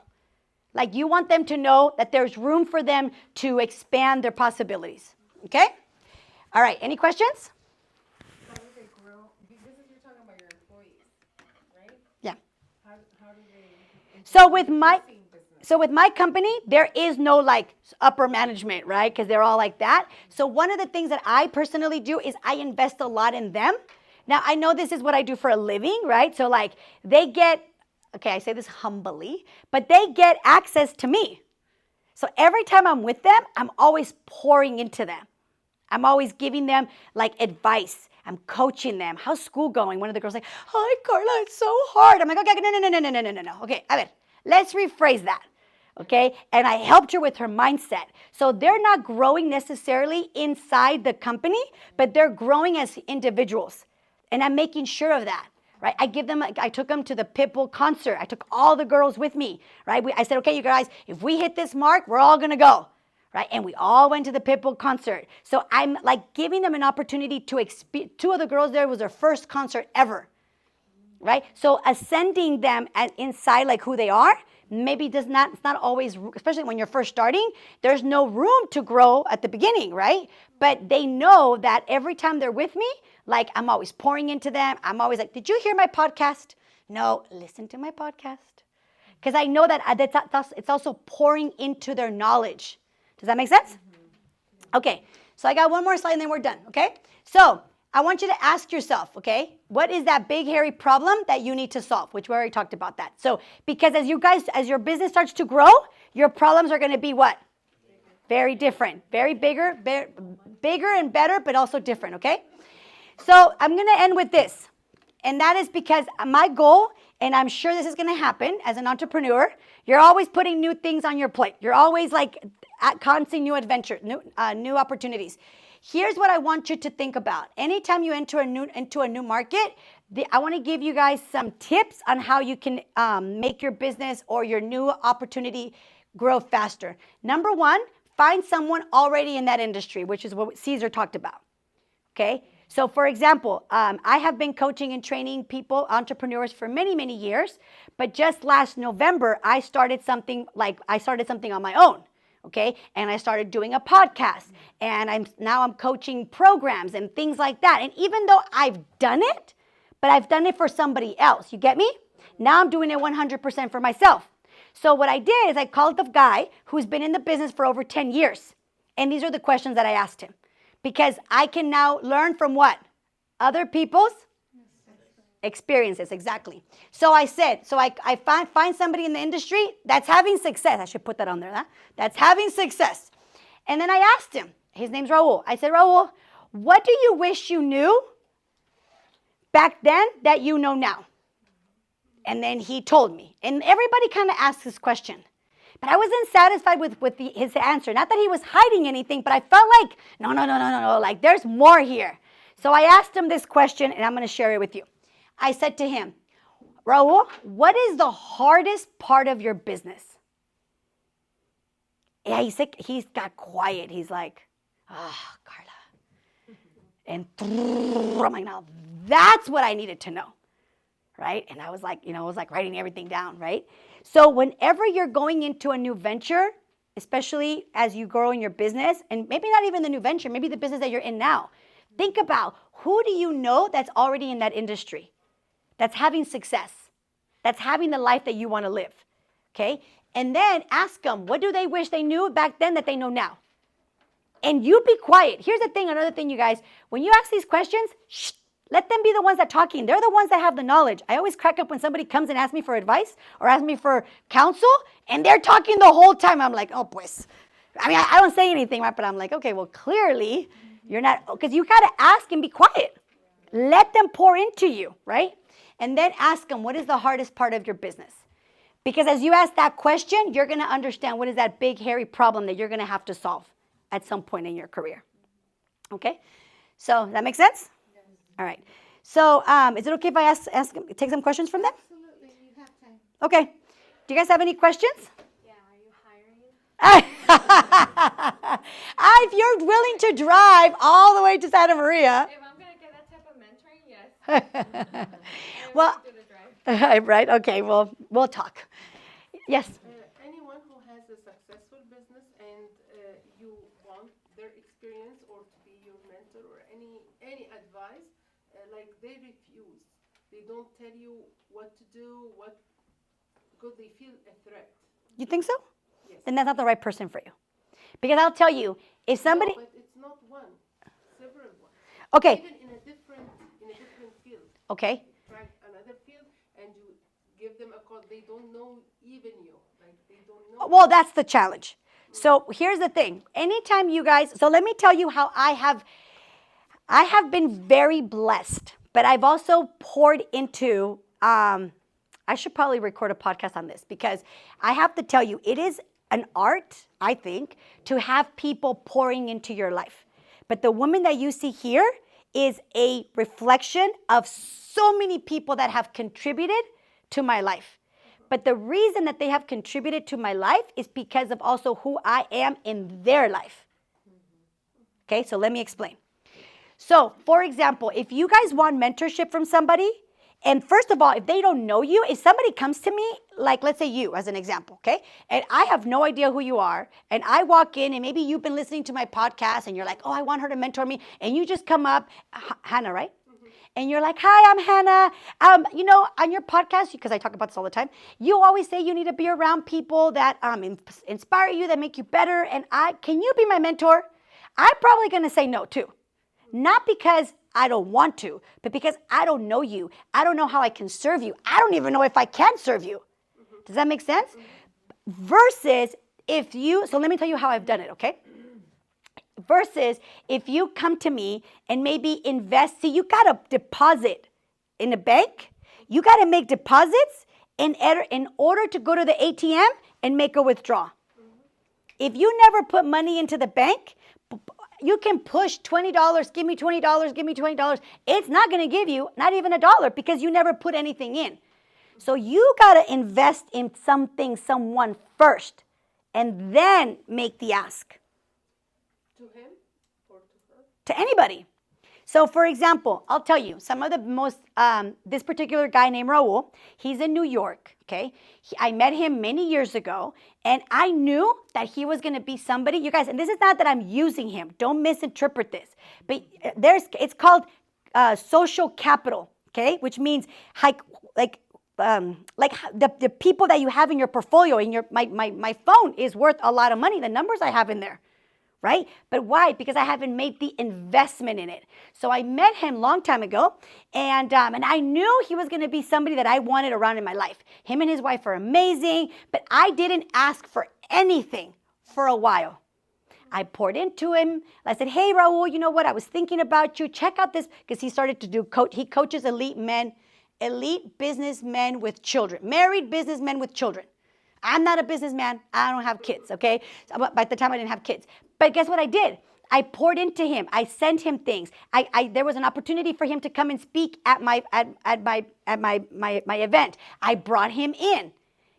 Like, you want them to know that there's room for them to expand their possibilities. Okay? All right. Any questions? How do they grow? You're talking about your employees, right? Yeah. How do they? So with my company, there is no upper management, right? Because they're all like that. So one of the things that I personally do is I invest a lot in them. Now, I know this is what I do for a living, right? So they get, okay, I say this humbly, but they get access to me. So every time I'm with them, I'm always pouring into them. I'm always giving them advice. I'm coaching them. How's school going? One of the girls like, hi, Carla, it's so hard. I'm like, okay, no. Okay, a ver, let's rephrase that. Okay, and I helped her with her mindset. So they're not growing necessarily inside the company, but they're growing as individuals. And I'm making sure of that. Right? I took them to the Pitbull concert. I took all the girls with me, right? I said, okay, you guys, if we hit this mark, we're all going to go, right? And we all went to the Pitbull concert. So I'm giving them an opportunity to experience. 2 of the girls there was their first concert ever, right? So ascending them inside who they are, maybe it's not always, especially when you're first starting, there's no room to grow at the beginning, right? But they know that every time they're with me, I'm always pouring into them. I'm always like, did you hear my podcast? No, listen to my podcast. Because I know that it's also pouring into their knowledge. Does that make sense? Mm-hmm. Okay, so I got one more slide and then we're done, okay? So I want you to ask yourself, okay, what is that big, hairy problem that you need to solve? Which we already talked about that. So because as your business starts to grow, your problems are going to be what? Very different. Very bigger and better, but also different, okay? So I'm going to end with this. And that is because my goal and I'm sure this is going to happen as an entrepreneur, you're always putting new things on your plate. You're always like at constant new adventure, new opportunities. Here's what I want you to think about. Anytime you enter into a new market, I want to give you guys some tips on how you can make your business or your new opportunity grow faster. Number one, find someone already in that industry, which is what Caesar talked about. Okay? So for example, I have been coaching and training people, entrepreneurs for many, many years, but just last November, I started something on my own. Okay, and I started doing a podcast, and I'm coaching programs and things like that. And even though I've done it, but I've done it for somebody else. You get me? Now I'm doing it 100% for myself. So what I did is I called the guy who's been in the business for over 10 years, and these are the questions that I asked him, because I can now learn from what? Other people's experiences, exactly. So I said, I find somebody in the industry that's having success. I should put that on there, huh? That's having success. And then I asked him, his name's Raul. I said, Raul, what do you wish you knew back then that you know now? And then he told me. And everybody kind of asked this question. But I wasn't satisfied with his answer. Not that he was hiding anything, but I felt like, no, like there's more here. So I asked him this question, and I'm going to share it with you. I said to him, Raul, what is the hardest part of your business? Yeah, he's got quiet. He's like, Carla. And I'm like, now that's what I needed to know, right? And I was like, writing everything down, right? So whenever you're going into a new venture, especially as you grow in your business, and maybe not even the new venture, maybe the business that you're in now, think about who do you know that's already in that industry, that's having success, that's having the life that you want to live, okay? And then ask them, what do they wish they knew back then that they know now? And you be quiet. Here's the thing, another thing, you guys. When you ask these questions, let them be the ones that are talking. They're the ones that have the knowledge. I always crack up when somebody comes and asks me for advice or asks me for counsel, and they're talking the whole time. I'm like, oh, pues. I mean, I don't say anything, right? But I'm like, okay, well, clearly you're not, because you got to ask and be quiet. Let them pour into you, right? And then ask them, what is the hardest part of your business? Because as you ask that question, you're going to understand what is that big, hairy problem that you're going to have to solve at some point in your career. Okay? So that makes sense? Yes. All right. So is it okay if I take some questions from them? Absolutely, you have time. Okay. Do you guys have any questions? Yeah, are you hiring? If you're willing to drive all the way to Santa Maria. If I'm going to get that type of mentoring, yes. Well, right, okay, well, we'll talk. Yes? Anyone who has a successful business and you want their experience or to be your mentor or any advice, like they refuse. They don't tell you what to do, because they feel a threat. You think so? Yes. Then that's not the right person for you. Because I'll tell you, if somebody... No, but it's not one, several ones. Okay. Even in a different field. Okay. Try another field and you give them a call. They don't know even you. Like they don't know. Well, that's the challenge. So here's the thing. Anytime you guys... So let me tell you how I have been very blessed. But I've also poured into... I should probably record a podcast on this because I have to tell you, it is an art, I think, to have people pouring into your life. But the woman that you see here is a reflection of so many people that have contributed to my life. But the reason that they have contributed to my life is because of also who I am in their life. Okay, so let me explain. So, for example, if you guys want mentorship from somebody, and first of all, if they don't know you, if somebody comes to me, like let's say you as an example, okay? And I have no idea who you are, and I walk in, and maybe you've been listening to my podcast, and you're like, oh, I want her to mentor me, and you just come up, Hannah, right? Mm-hmm. And you're like, hi, I'm Hannah. On your podcast, because I talk about this all the time, you always say you need to be around people that inspire you, that make you better, and can you be my mentor? I'm probably going to say no, too. Not because I don't want to, but because I don't know you. I don't know how I can serve you. I don't even know if I can serve you. Mm-hmm. Does that make sense? Mm-hmm. Versus so let me tell you how I've done it, okay? Versus if you come to me and maybe invest, see, you got a deposit in a bank. You got to make deposits in order to go to the ATM and make a withdrawal. If you never put money into the bank, you can push $20, give me $20, give me $20. It's not going to give you not even $1 because you never put anything in. So you got to invest in something, someone first, and then make the ask. To him or to her? To anybody. So for example, I'll tell you, some of the most, this particular guy named Raul, he's in New York, okay? I met him many years ago, and I knew that he was going to be somebody, you guys, and this is not that I'm using him. Don't misinterpret this. But it's called social capital, okay? Which means like the people that you have in your portfolio, my phone is worth a lot of money, the numbers I have in there. Right? But why? Because I haven't made the investment in it. So I met him a long time ago, and I knew he was going to be somebody that I wanted around in my life. Him and his wife are amazing, but I didn't ask for anything for a while. I poured into him. I said, hey, Raul, you know what? I was thinking about you. Check out this, because he started to do, he coaches elite businessmen with children, married businessmen with children. I'm not a businessman. I don't have kids, okay? By the time I didn't have kids. But guess what I did? I poured into him. I sent him things. There was an opportunity for him to come and speak at my event. I brought him in.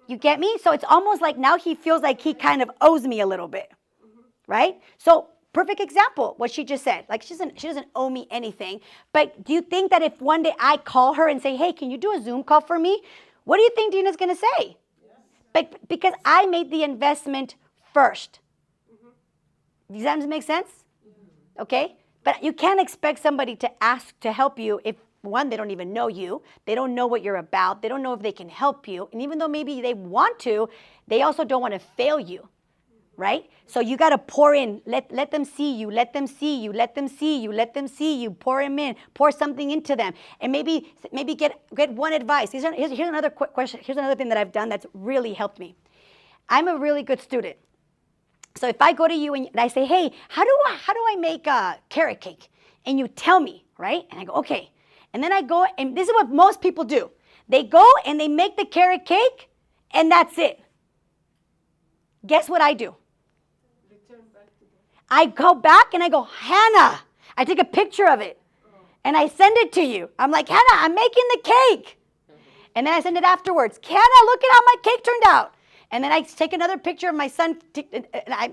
You get me? So it's almost like now he feels like he kind of owes me a little bit, right? So perfect example, what she just said. Like she doesn't owe me anything. But do you think that if one day I call her and say, hey, can you do a Zoom call for me? What do you think Dina's going to say? But because I made the investment first. Does that make sense? Okay? But you can't expect somebody to ask to help you if, one, they don't even know you. They don't know what you're about. They don't know if they can help you. And even though maybe they want to, they also don't want to fail you. Right? So you got to pour in. Let them see you. Let them see you. Let them see you. Let them see you. Pour them in. Pour something into them. And maybe get one advice. Here's another quick question. Here's another thing that I've done that's really helped me. I'm a really good student. So if I go to you and I say, hey, how do I make a carrot cake? And you tell me, right? And I go, okay. And then I go, and this is what most people do. They go and they make the carrot cake, and that's it. Guess what I do? I go back and I go, Hannah, I take a picture of it and I send it to you. I'm like, Hannah, I'm making the cake. And then I send it afterwards. Hannah, look at how my cake turned out. And then I take another picture of my son.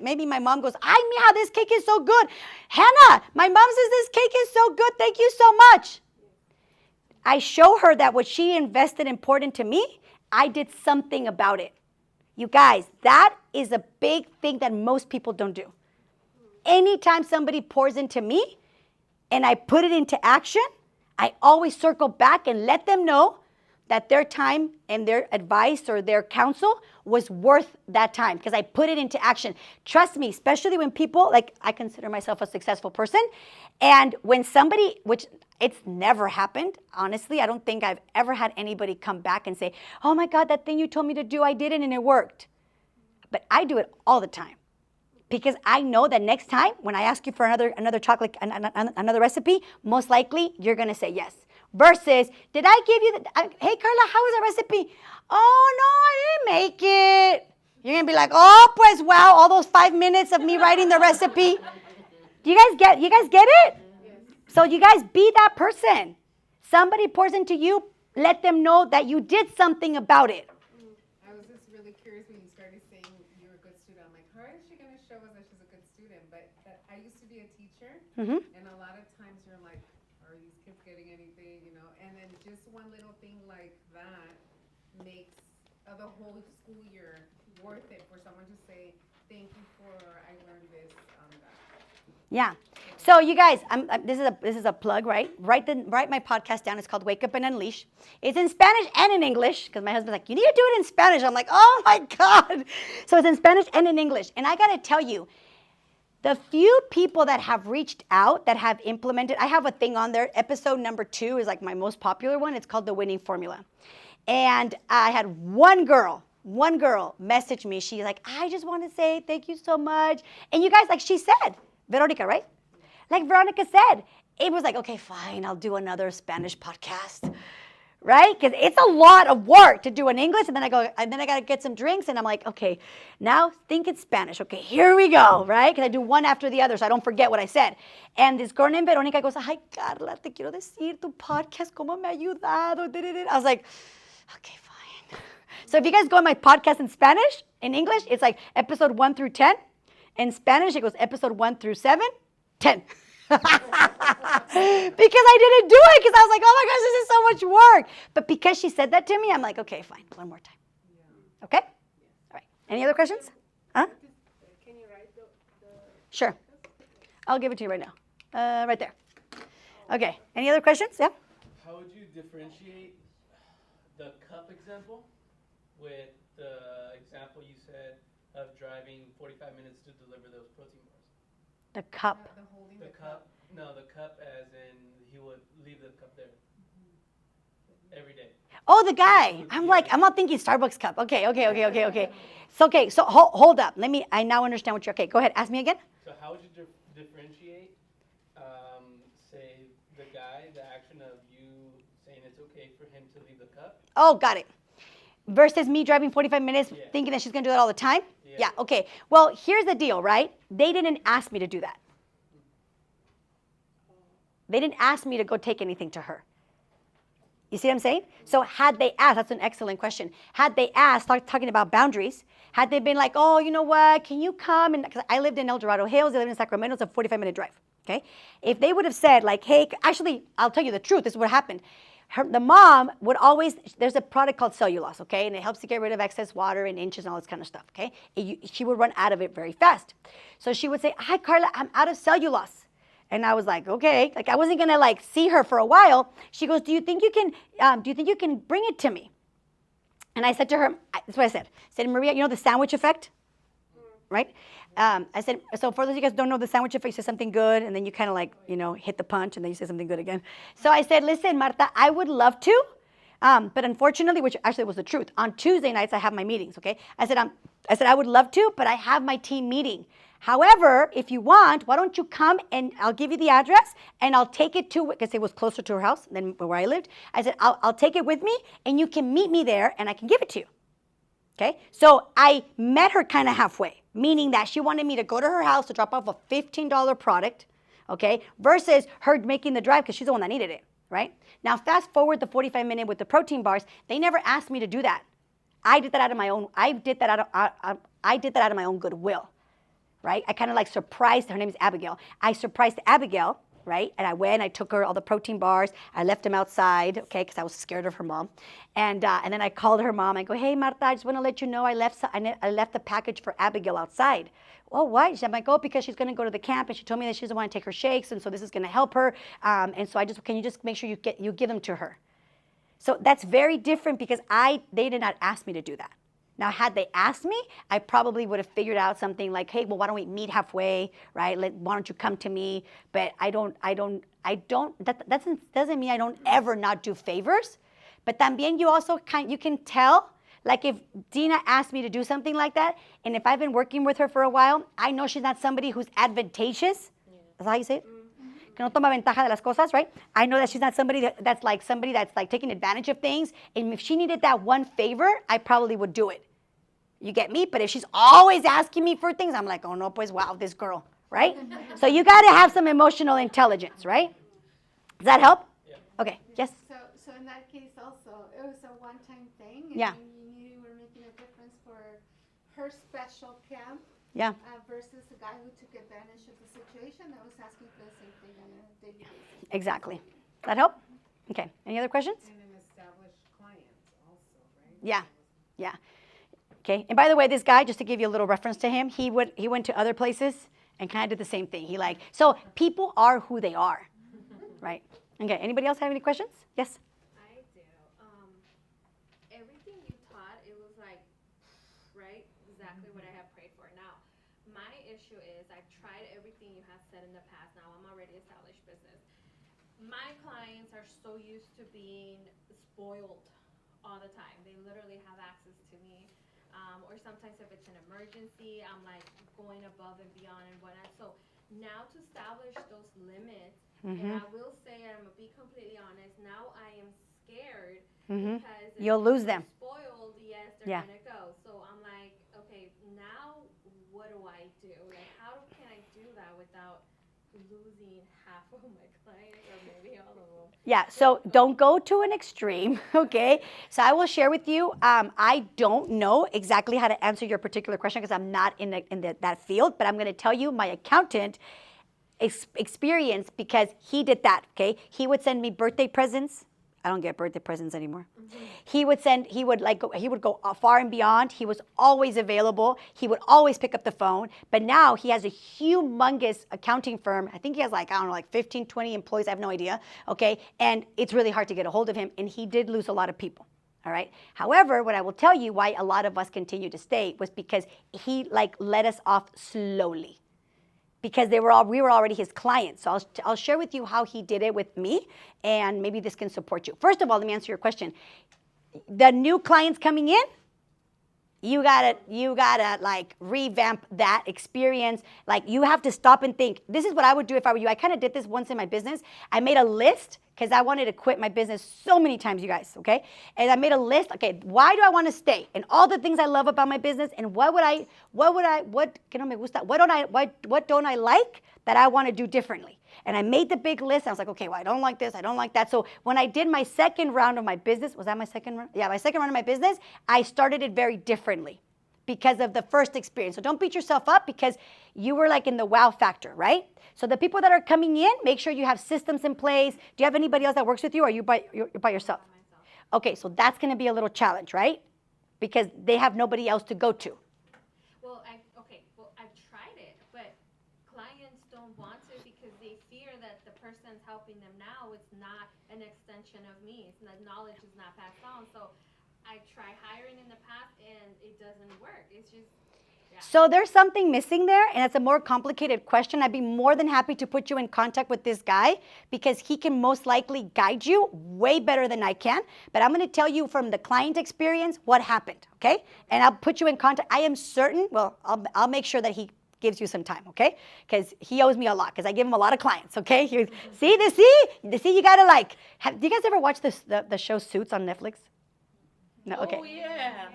Maybe my mom goes, I mean, how this cake is so good. Hannah, my mom says this cake is so good. Thank you so much. I show her that what she invested and poured into me, I did something about it. You guys, that is a big thing that most people don't do. Anytime somebody pours into me and I put it into action, I always circle back and let them know that their time and their advice or their counsel was worth that time because I put it into action. Trust me, especially when people, like I consider myself a successful person, and when somebody, which it's never happened, honestly, I don't think I've ever had anybody come back and say, oh my God, that thing you told me to do, I did it and it worked. But I do it all the time. Because I know that next time when I ask you for another chocolate, another recipe, most likely you're going to say yes. Versus, did I give you hey Carla, how was the recipe? Oh no, I didn't make it. You're going to be like, oh, pues wow, all those 5 minutes of me writing the recipe. Do you guys get it? Yes. So you guys be that person. Somebody pours into you, let them know that you did something about it. I was just really curious when you started saying you were a good student. I'm like, how is she going to show us that she's a good student? But I used to be a teacher, and a lot of times you're like, are these kids getting anything, you know? And then just one little thing like that makes the whole school year worth it for someone to say, thank you for, I learned this, that. Yeah. So you guys, this is a plug, right? Write my podcast down. It's called Wake Up and Unleash. It's in Spanish and in English because my husband's like, you need to do it in Spanish. I'm like, oh my God. So it's in Spanish and in English. And I got to tell you, the few people that have reached out, that have implemented, I have a thing on there. Episode number 2 is like my most popular one. It's called The Winning Formula. And I had one girl message me. She's like, I just want to say thank you so much. And you guys, like she said, Veronica, right? Like Veronica said, it was like, okay, fine, I'll do another Spanish podcast, right? Because it's a lot of work to do in English, and then I got to get some drinks, and I'm like, okay, now think in Spanish. Okay, here we go, right? Because I do one after the other, so I don't forget what I said. And this girl named Veronica goes, "Ay, Carla, te quiero decir, tu podcast, cómo me ha ayudado." I was like, okay, fine. So if you guys go on my podcast in Spanish, in English, it's like episode 1 through 10. In Spanish, it goes episode 1 through 7, 10. Because I didn't do it because I was like, oh my gosh, this is so much work. But because she said that to me, I'm like, okay, fine, one more time. Okay? All right. Any other questions? Huh? Can you write the Sure. I'll give it to you right now. Right there. Okay. Any other questions? Yeah? How would you differentiate the cup example with the example you said of driving 45 minutes to deliver those protein bars? The cup. The holding The cup, no, the cup as in he would leave the cup there every day. Oh, the guy. I'm not thinking Starbucks cup. Okay. So hold up. I now understand what you're, okay, go ahead. Ask me again. So how would you differentiate, say, the guy, the action of you saying it's okay for him to leave the cup? Oh, got it. Versus me driving 45 minutes thinking that she's going to do that all the time? Yeah, okay. Well, here's the deal, right? They didn't ask me to do that. They didn't ask me to go take anything to her. You see what I'm saying? So had they asked, that's an excellent question. Had they asked, talking about boundaries, had they been like, oh, you know what, can you come? And because I lived in El Dorado Hills, they lived in Sacramento, it's a 45-minute drive, okay? If they would have said like, hey, actually, I'll tell you the truth, this is what happened. The mom would always, there's a product called cellulose, okay? And it helps to get rid of excess water and inches and all this kind of stuff, okay? She would run out of it very fast. So she would say, hi, Carla, I'm out of cellulose. And I was like, okay. Like I wasn't gonna like see her for a while. She goes, do you think you can bring it to me? And I said to her, that's what I said. I said, Maria, you know the sandwich effect? Right? I said, so for those of you guys who don't know the sandwich effect, you say something good, and then you kind of like, hit the punch, and then you say something good again. So I said, listen, Marta, I would love to, but unfortunately, which actually was the truth, on Tuesday nights, I have my meetings, okay? I said, I would love to, but I have my team meeting. However, if you want, why don't you come and I'll give you the address and I'll take it to, because it was closer to her house than where I lived. I said, I'll take it with me and you can meet me there and I can give it to you. Okay, so I met her kind of halfway, meaning that she wanted me to go to her house to drop off a $15 product, okay, versus her making the drive because she's the one that needed it, right? Now, fast forward the 45-minute with the protein bars. They never asked me to do that. I did that out of my own. I did that out of my own goodwill, right? I kind of like surprised. Her name is Abigail. I surprised Abigail. Right? And I went, I took her all the protein bars. I left them outside, okay, because I was scared of her mom. And then I called her mom. I go, hey, Marta, I just want to let you know I left the package for Abigail outside. Oh, why? I'm like, oh, because she's going to go to the camp, and she told me that she doesn't want to take her shakes, and so this is going to help her. And so can you just make sure you give them to her? So that's very different because they did not ask me to do that. Now, had they asked me, I probably would have figured out something like, hey, well, why don't we meet halfway, right? Why don't you come to me? But that doesn't mean I don't ever not do favors. But también you can tell, like if Dina asked me to do something like that, and if I've been working with her for a while, I know she's not somebody who's advantageous. That's how you say it? Que no toma ventaja de las cosas, right? I know that she's not somebody that's like taking advantage of things. And if she needed that one favor, I probably would do it. You get me? But if she's always asking me for things, I'm like, oh no, pues wow, this girl, right? So you got to have some emotional intelligence, right? Does that help? Yeah. Okay, yes? So in that case also, it was a one-time thing. And Yeah. you were making a difference for her special camp. Yeah. Versus the guy who took advantage of the situation that was asking for the same thing on a daily basis. Exactly. Does that help? Okay. Any other questions? And an established client also, right? Yeah. Yeah. Okay. And by the way, this guy, just to give you a little reference to him, he went to other places and kind of did the same thing. So people are who they are, right? Okay. Anybody else have any questions? Yes. I do. Everything you taught, it was like, right, exactly what I had prayed for. Now, my issue is I've tried everything you have said in the past. Now I'm already established business. My clients are so used to being spoiled all the time. They literally have access to me. Or sometimes if it's an emergency, I'm like going above and beyond and whatnot. So now to establish those limits, and I will say, I'm gonna be completely honest, now I am scared because if You'll lose them. they're spoiled, yes, they're Yeah. gonna go. So I'm like, okay, now what do I do? Like, how can I do that without losing half of my clients or maybe all of them? Yeah, so don't go to an extreme, okay? So I will share with you. I don't know exactly how to answer your particular question because I'm not in that field, but I'm going to tell you my accountant experience because he did that, okay? He would send me birthday presents. I don't get birthday presents anymore. He would go far and beyond. He was always available. He would always pick up the phone. But now he has a humongous accounting firm. I think he has like, I don't know, like 15, 20 employees. I have no idea. Okay. And it's really hard to get a hold of him. And he did lose a lot of people. All right. However, what I will tell you why a lot of us continue to stay was because he like let us off slowly. Because we were already his clients. So I'll share with you how he did it with me, and maybe this can support you. First of all, let me answer your question. The new clients coming in, you gotta like revamp that experience. Like you have to stop and think. This is what I would do if I were you. I kind of did this once in my business. I made a list because I wanted to quit my business so many times, you guys, okay? And I made a list, okay, why do I want to stay? And all the things I love about my business, and what don't I like that I want to do differently? And I made the big list. I was like, okay, well, I don't like this, I don't like that. So when I did my second round of my business, was that my second round? Yeah, my second round of my business, I started it very differently because of the first experience. So don't beat yourself up because you were like in the wow factor, right? So the people that are coming in, make sure you have systems in place. Do you have anybody else that works with you, or you're by yourself? Okay, so that's going to be a little challenge, right? Because they have nobody else to go to. Well, I've tried it, but clients don't want to because they fear that the person's helping them now is not an extension of me. It's not, knowledge is not passed on. So I tried hiring in the past and it doesn't work. It's just, yeah. So there's something missing there, and it's a more complicated question. I'd be more than happy to put you in contact with this guy because he can most likely guide you way better than I can. But I'm going to tell you from the client experience what happened, okay? And I'll put you in contact. I am certain, well, I'll make sure that he gives you some time, okay? Because he owes me a lot because I give him a lot of clients, okay? See, you got to like, do you guys ever watch the show Suits on Netflix? No, okay. Oh, yeah.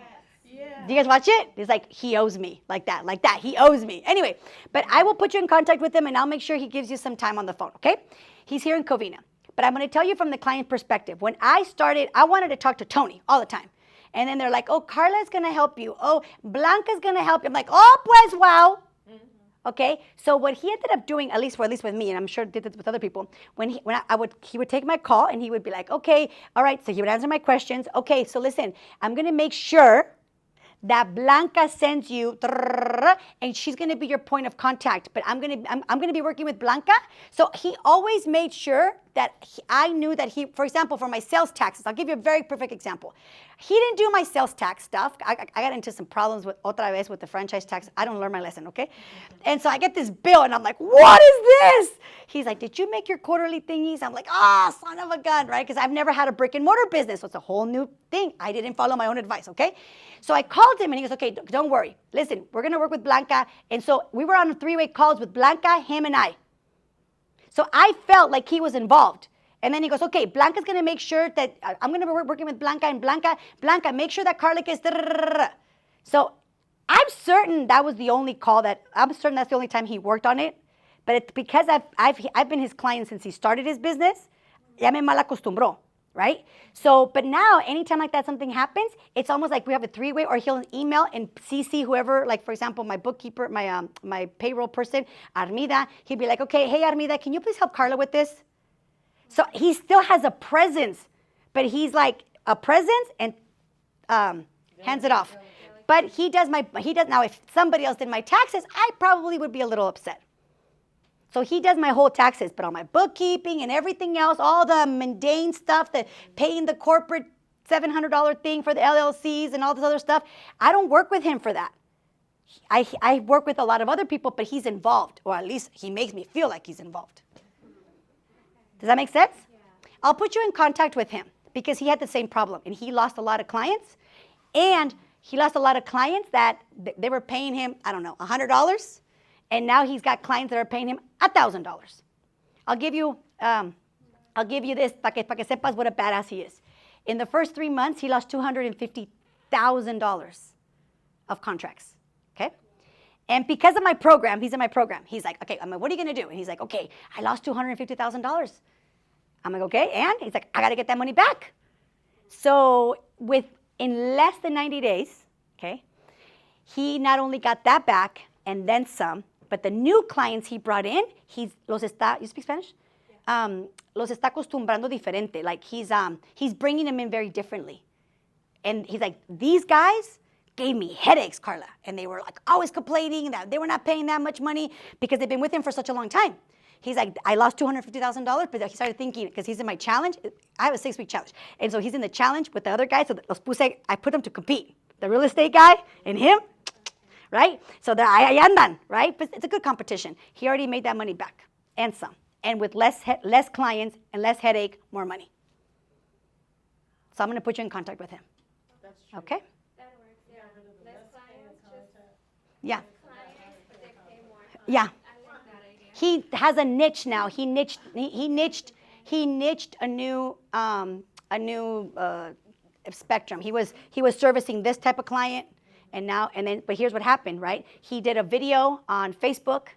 Yeah. Do you guys watch it? It's like, he owes me, like that, he owes me. Anyway, but I will put you in contact with him and I'll make sure he gives you some time on the phone, okay? He's here in Covina. But I'm going to tell you from the client perspective. When I started, I wanted to talk to Tony all the time. And then they're like, oh, Carla's going to help you. Oh, Blanca's going to help you. I'm like, oh, pues, wow. Okay, so what he ended up doing, at least with me, and I'm sure did this with other people, he would take my call and he would be like, okay, all right, so he would answer my questions. Okay, so listen, I'm going to make sure that Blanca sends you, and she's going to be your point of contact. But I'm going to be working with Blanca. So he always made sure that I knew that for example, for my sales taxes, I'll give you a very perfect example. He didn't do my sales tax stuff. I got into some problems with the franchise tax. I don't learn my lesson, okay? And so I get this bill, and I'm like, what is this? He's like, did you make your quarterly thingies? I'm like, son of a gun, right? Because I've never had a brick and mortar business. So it's a whole new thing. I didn't follow my own advice, okay? So I called him, and he goes, okay, don't worry. Listen, we're going to work with Blanca. And so we were on 3-way calls with Blanca, him, and I. So I felt like he was involved. And then he goes, okay, Blanca's going to make sure that I'm going to be working with Blanca, and Blanca, make sure that Carla gets. So I'm certain that's the only time he worked on it. But it's because I've been his client since he started his business. Ya me mal acostumbró, right? So, but now anytime like that something happens, it's almost like we have a 3-way, or he'll email and CC whoever, like for example, my bookkeeper, my payroll person, Armida. He'd be like, okay, hey Armida, can you please help Carla with this? So he still has a presence, but he's like a presence and hands it off. But he does now. If somebody else did my taxes, I probably would be a little upset. So he does my whole taxes, but all my bookkeeping and everything else, all the mundane stuff, the paying the corporate $700 thing for the LLCs and all this other stuff, I don't work with him for that. I work with a lot of other people, but he's involved, or at least he makes me feel like he's involved. Does that make sense? Yeah. I'll put you in contact with him because he had the same problem, and he lost a lot of clients, and he lost a lot of clients that they were paying him, I don't know, $100, and now he's got clients that are paying him $1,000. I'll give you this para que sepas what a badass he is. In the first 3 months, he lost $250,000 of contracts, okay? And because of my program, he's in my program. He's like, okay, I'm like, what are you going to do? And he's like, okay, I lost $250,000. I'm like, okay, and? He's like, I got to get that money back. So in less than 90 days, okay, he not only got that back and then some, but the new clients he brought in, you speak Spanish? Los está acostumbrando diferente. Like he's bringing them in very differently. And he's like, these guys gave me headaches, Carla. And they were like always complaining that they were not paying that much money because they've been with him for such a long time. He's like, I lost $250,000, but he started thinking, because he's in my challenge. I have a 6-week challenge. And so he's in the challenge with the other guys. So I put them to compete. The real estate guy and him, right? So ahí andan, right? But it's a good competition. He already made that money back and some. And with less clients and less headache, more money. So I'm going to put you in contact with him. That's true. Okay? That works, yeah. Less clients, just Yeah. clients, but they pay more. Yeah. I like that idea. He has a niche now. He niched a new spectrum. He was servicing this type of client, but here's what happened, right? He did a video on Facebook,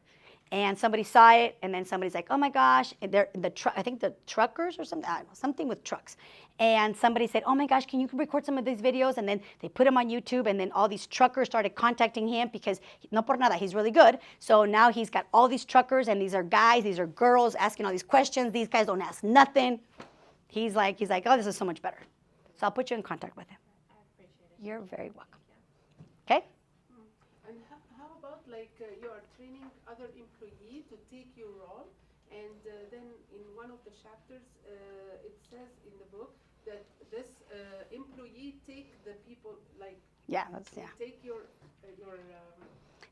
and somebody saw it, and then somebody's like, oh my gosh, and I think the truckers or something, I don't know, something with trucks. And somebody said, oh my gosh, can you record some of these videos? And then they put them on YouTube, and then all these truckers started contacting him because, no por nada, he's really good. So now he's got all these truckers, and these are guys, these are girls asking all these questions. These guys don't ask nothing. He's like, oh, this is so much better. So I'll put you in contact with him. I appreciate it. You're very welcome. Okay? And how about like you are training other employees to take your role, and then in one of the chapters it says in the book that this employee take the people like Yeah, take your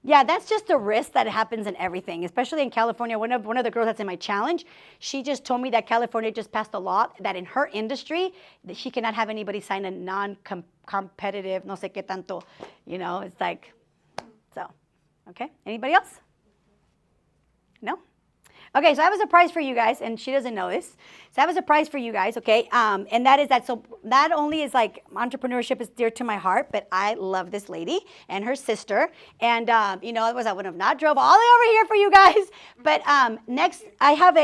Yeah, that's just a risk that happens in everything, especially in California. One of the girls that's in my challenge, she just told me that California just passed a law that in her industry, that she cannot have anybody sign a non-competitive, no sé qué tanto, it's like, so, okay. Anybody else? No? Okay, so I have a surprise for you guys, and she doesn't know this. So I have a surprise for you guys, okay? And that is that, so not only is like entrepreneurship is dear to my heart, but I love this lady and her sister. And, otherwise I would have not drove all the way over here for you guys. But next, I have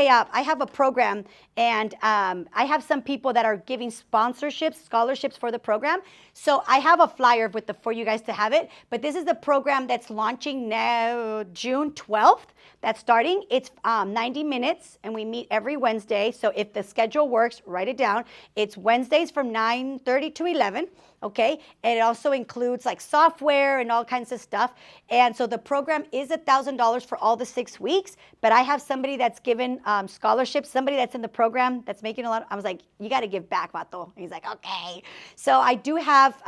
a program, and I have some people that are giving sponsorships, scholarships for the program. So I have a flyer for you guys to have it. But this is the program that's launching now, June 12th. That's starting. It's 90 minutes, and we meet every Wednesday. So if the schedule works, write it down. It's Wednesdays from 9:30 to 11, okay? And it also includes like software and all kinds of stuff. And so the program is $1,000 for all the 6 weeks, but I have somebody that's given scholarships, somebody that's in the program that's making a lot. I was like, you got to give back, vato. And he's like, okay. So I do have,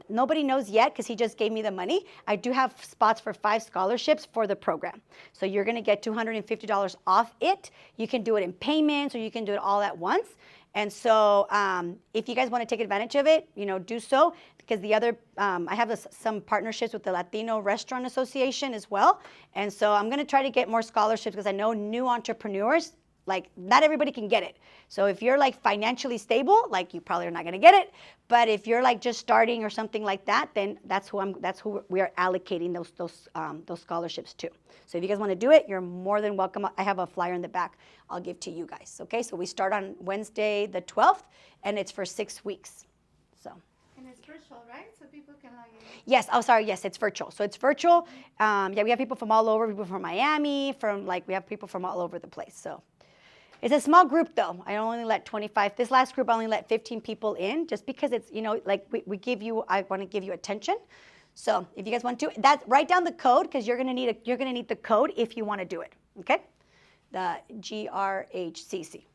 nobody knows yet because he just gave me the money. I do have spots for 5 scholarships for the program. So you're going to get $250 off it. You can do it in payments, or you can do it all at once. And so if you guys want to take advantage of it, do so, because the other, I have some partnerships with the Latino Restaurant Association as well. And so I'm going to try to get more scholarships, because I know new entrepreneurs, like not everybody can get it. So if you're like financially stable, like you probably are not going to get it. But if you're like just starting or something like that, then that's who we are allocating those scholarships to. So if you guys want to do it, you're more than welcome. I have a flyer in the back I'll give to you guys. Okay, so we start on Wednesday the 12th, and it's for 6 weeks. So. And it's virtual, right? So people can log in. Yes. Oh, sorry. Yes, it's virtual. So it's virtual. We have people from all over. People from Miami. We have people from all over the place. So. It's a small group, though. I only let 25. This last group, I only let 15 people in, just because it's, like I want to give you attention. So if you guys want to, write down the code, because you're gonna need the code if you want to do it. Okay, the GRHCC.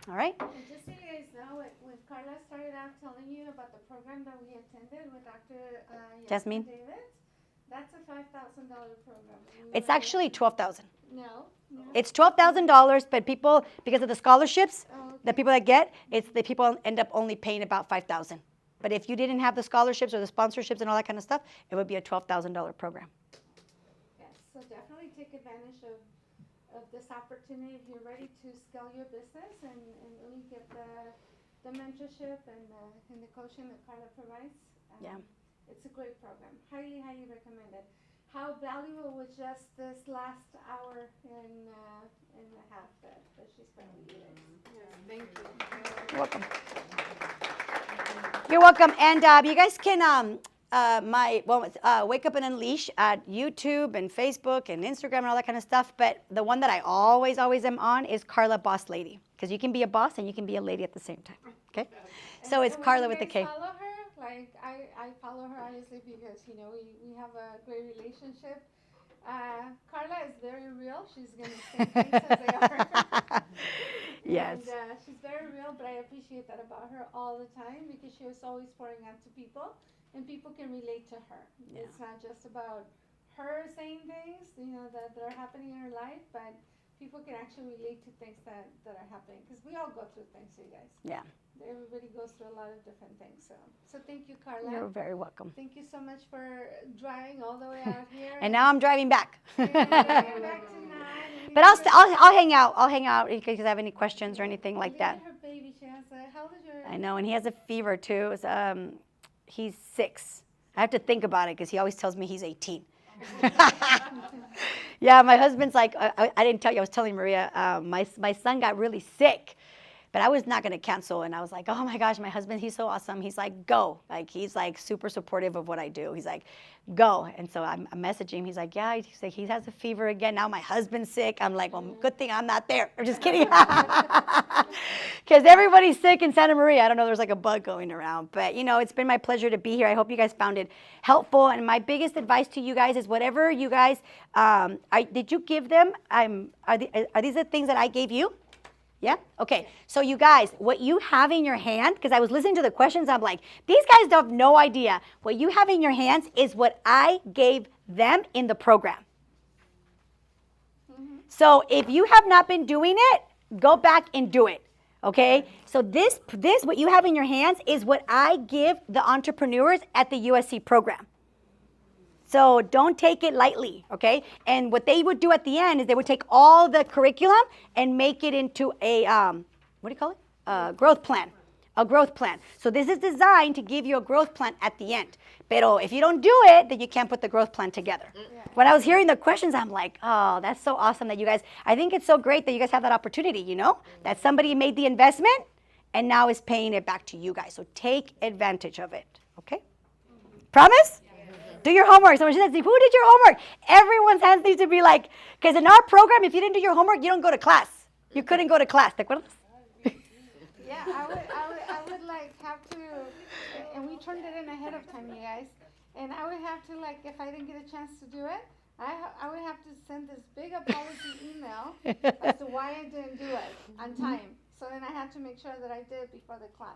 All right. And just so you guys know, when Carla started out telling you about the program that we attended with Dr. Jasmine David, that's a $5,000 program. It's actually $12,000. No. It's $12,000, but people, because of the scholarships, Okay. the people that get, the people end up only paying about $5,000. But if you didn't have the scholarships or the sponsorships and all that kind of stuff, it would be a $12,000 program. Yes, so definitely take advantage of this opportunity if you're ready to scale your business and really get the mentorship and the coaching that Carla provides. Yeah. It's a great program. Highly, highly recommended. How valuable was just this last hour and a half that she spent with you guys. Thank you. You're welcome. You're welcome. And you guys can Wake Up and Unleash at YouTube and Facebook and Instagram and all that kind of stuff. But the one that I always am on is Carla Boss Lady, because you can be a boss and you can be a lady at the same time. Okay. So it's And Carla when with the you K. guys follow her, like I follow her obviously because we have a great relationship. Carla is very real. She's gonna say things as they are. Yes. And she's very real, but I appreciate that about her all the time because she was always pouring out to people, and people can relate to her. Yeah. It's not just about her saying things, that are happening in her life, but people can actually relate to things that are happening because we all go through things, you guys. Yeah. Everybody goes through a lot of different things. So thank you, Carla. You're very welcome. Thank you so much for driving all the way out here. And now I'm driving back. You're gonna get back tonight, and But I'll hang out. I'll hang out if you guys have any questions or anything like that. Her baby, she has how old is your? I know, and he has a fever too. He's 6. I have to think about it because he always tells me he's 18. Yeah, my husband's like, I didn't tell you, I was telling Maria, my son got really sick, but I was not going to cancel. And I was like, oh my gosh, my husband, he's so awesome. He's like, go. Like, he's like super supportive of what I do. He's like, go. And so I'm messaging him. He's like, yeah, he's like, he has a fever again. Now my husband's sick. I'm like, well, good thing I'm not there. I'm just kidding. Because everybody's sick in Santa Maria. I don't know, there's like a bug going around. But, it's been my pleasure to be here. I hope you guys found it helpful. And my biggest advice to you guys is whatever you guys, did you give them? Are these the things that I gave you? Yeah? Okay. So you guys, what you have in your hand, because I was listening to the questions, I'm like, these guys have no idea. What you have in your hands is what I gave them in the program. Mm-hmm. So if you have not been doing it, go back and do it. Okay? So this what you have in your hands is what I give the entrepreneurs at the USC program. So don't take it lightly, okay? And what they would do at the end is they would take all the curriculum and make it into a, what do you call it? A growth plan. A growth plan. So this is designed to give you a growth plan at the end. Pero if you don't do it, then you can't put the growth plan together. Yeah. When I was hearing the questions, I'm like, oh, that's so awesome that you guys, I think it's so great that you guys have that opportunity, that somebody made the investment and now is paying it back to you guys. So take advantage of it, okay? Promise? Do your homework. Someone says, who did your homework? Everyone's hands need to be like, because in our program, if you didn't do your homework, you don't go to class. You couldn't go to class. ¿Te acuerdas? Yeah, I would like have to, and we turned it in ahead of time, you guys. And I would have to if I didn't get a chance to do it, I would have to send this big apology email as to why I didn't do it on time. So then I had to make sure that I did before the class.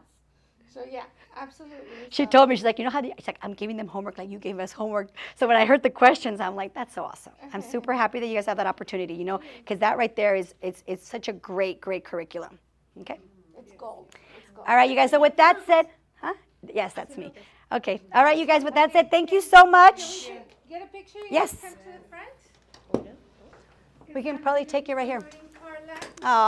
So yeah, absolutely. She told me, she's like, she's like, I'm giving them homework like you gave us homework. So when I heard the questions, I'm like, that's so awesome. I'm super happy that you guys have that opportunity, because that right there is, it's such a great curriculum. Okay? It's gold. It's gold. All right, you guys. So with that said, yes, that's me. Okay. All right, you guys. With that said, thank you so much. Get a picture? Yes. Come to the front. We can probably take it right here. Carla. Oh.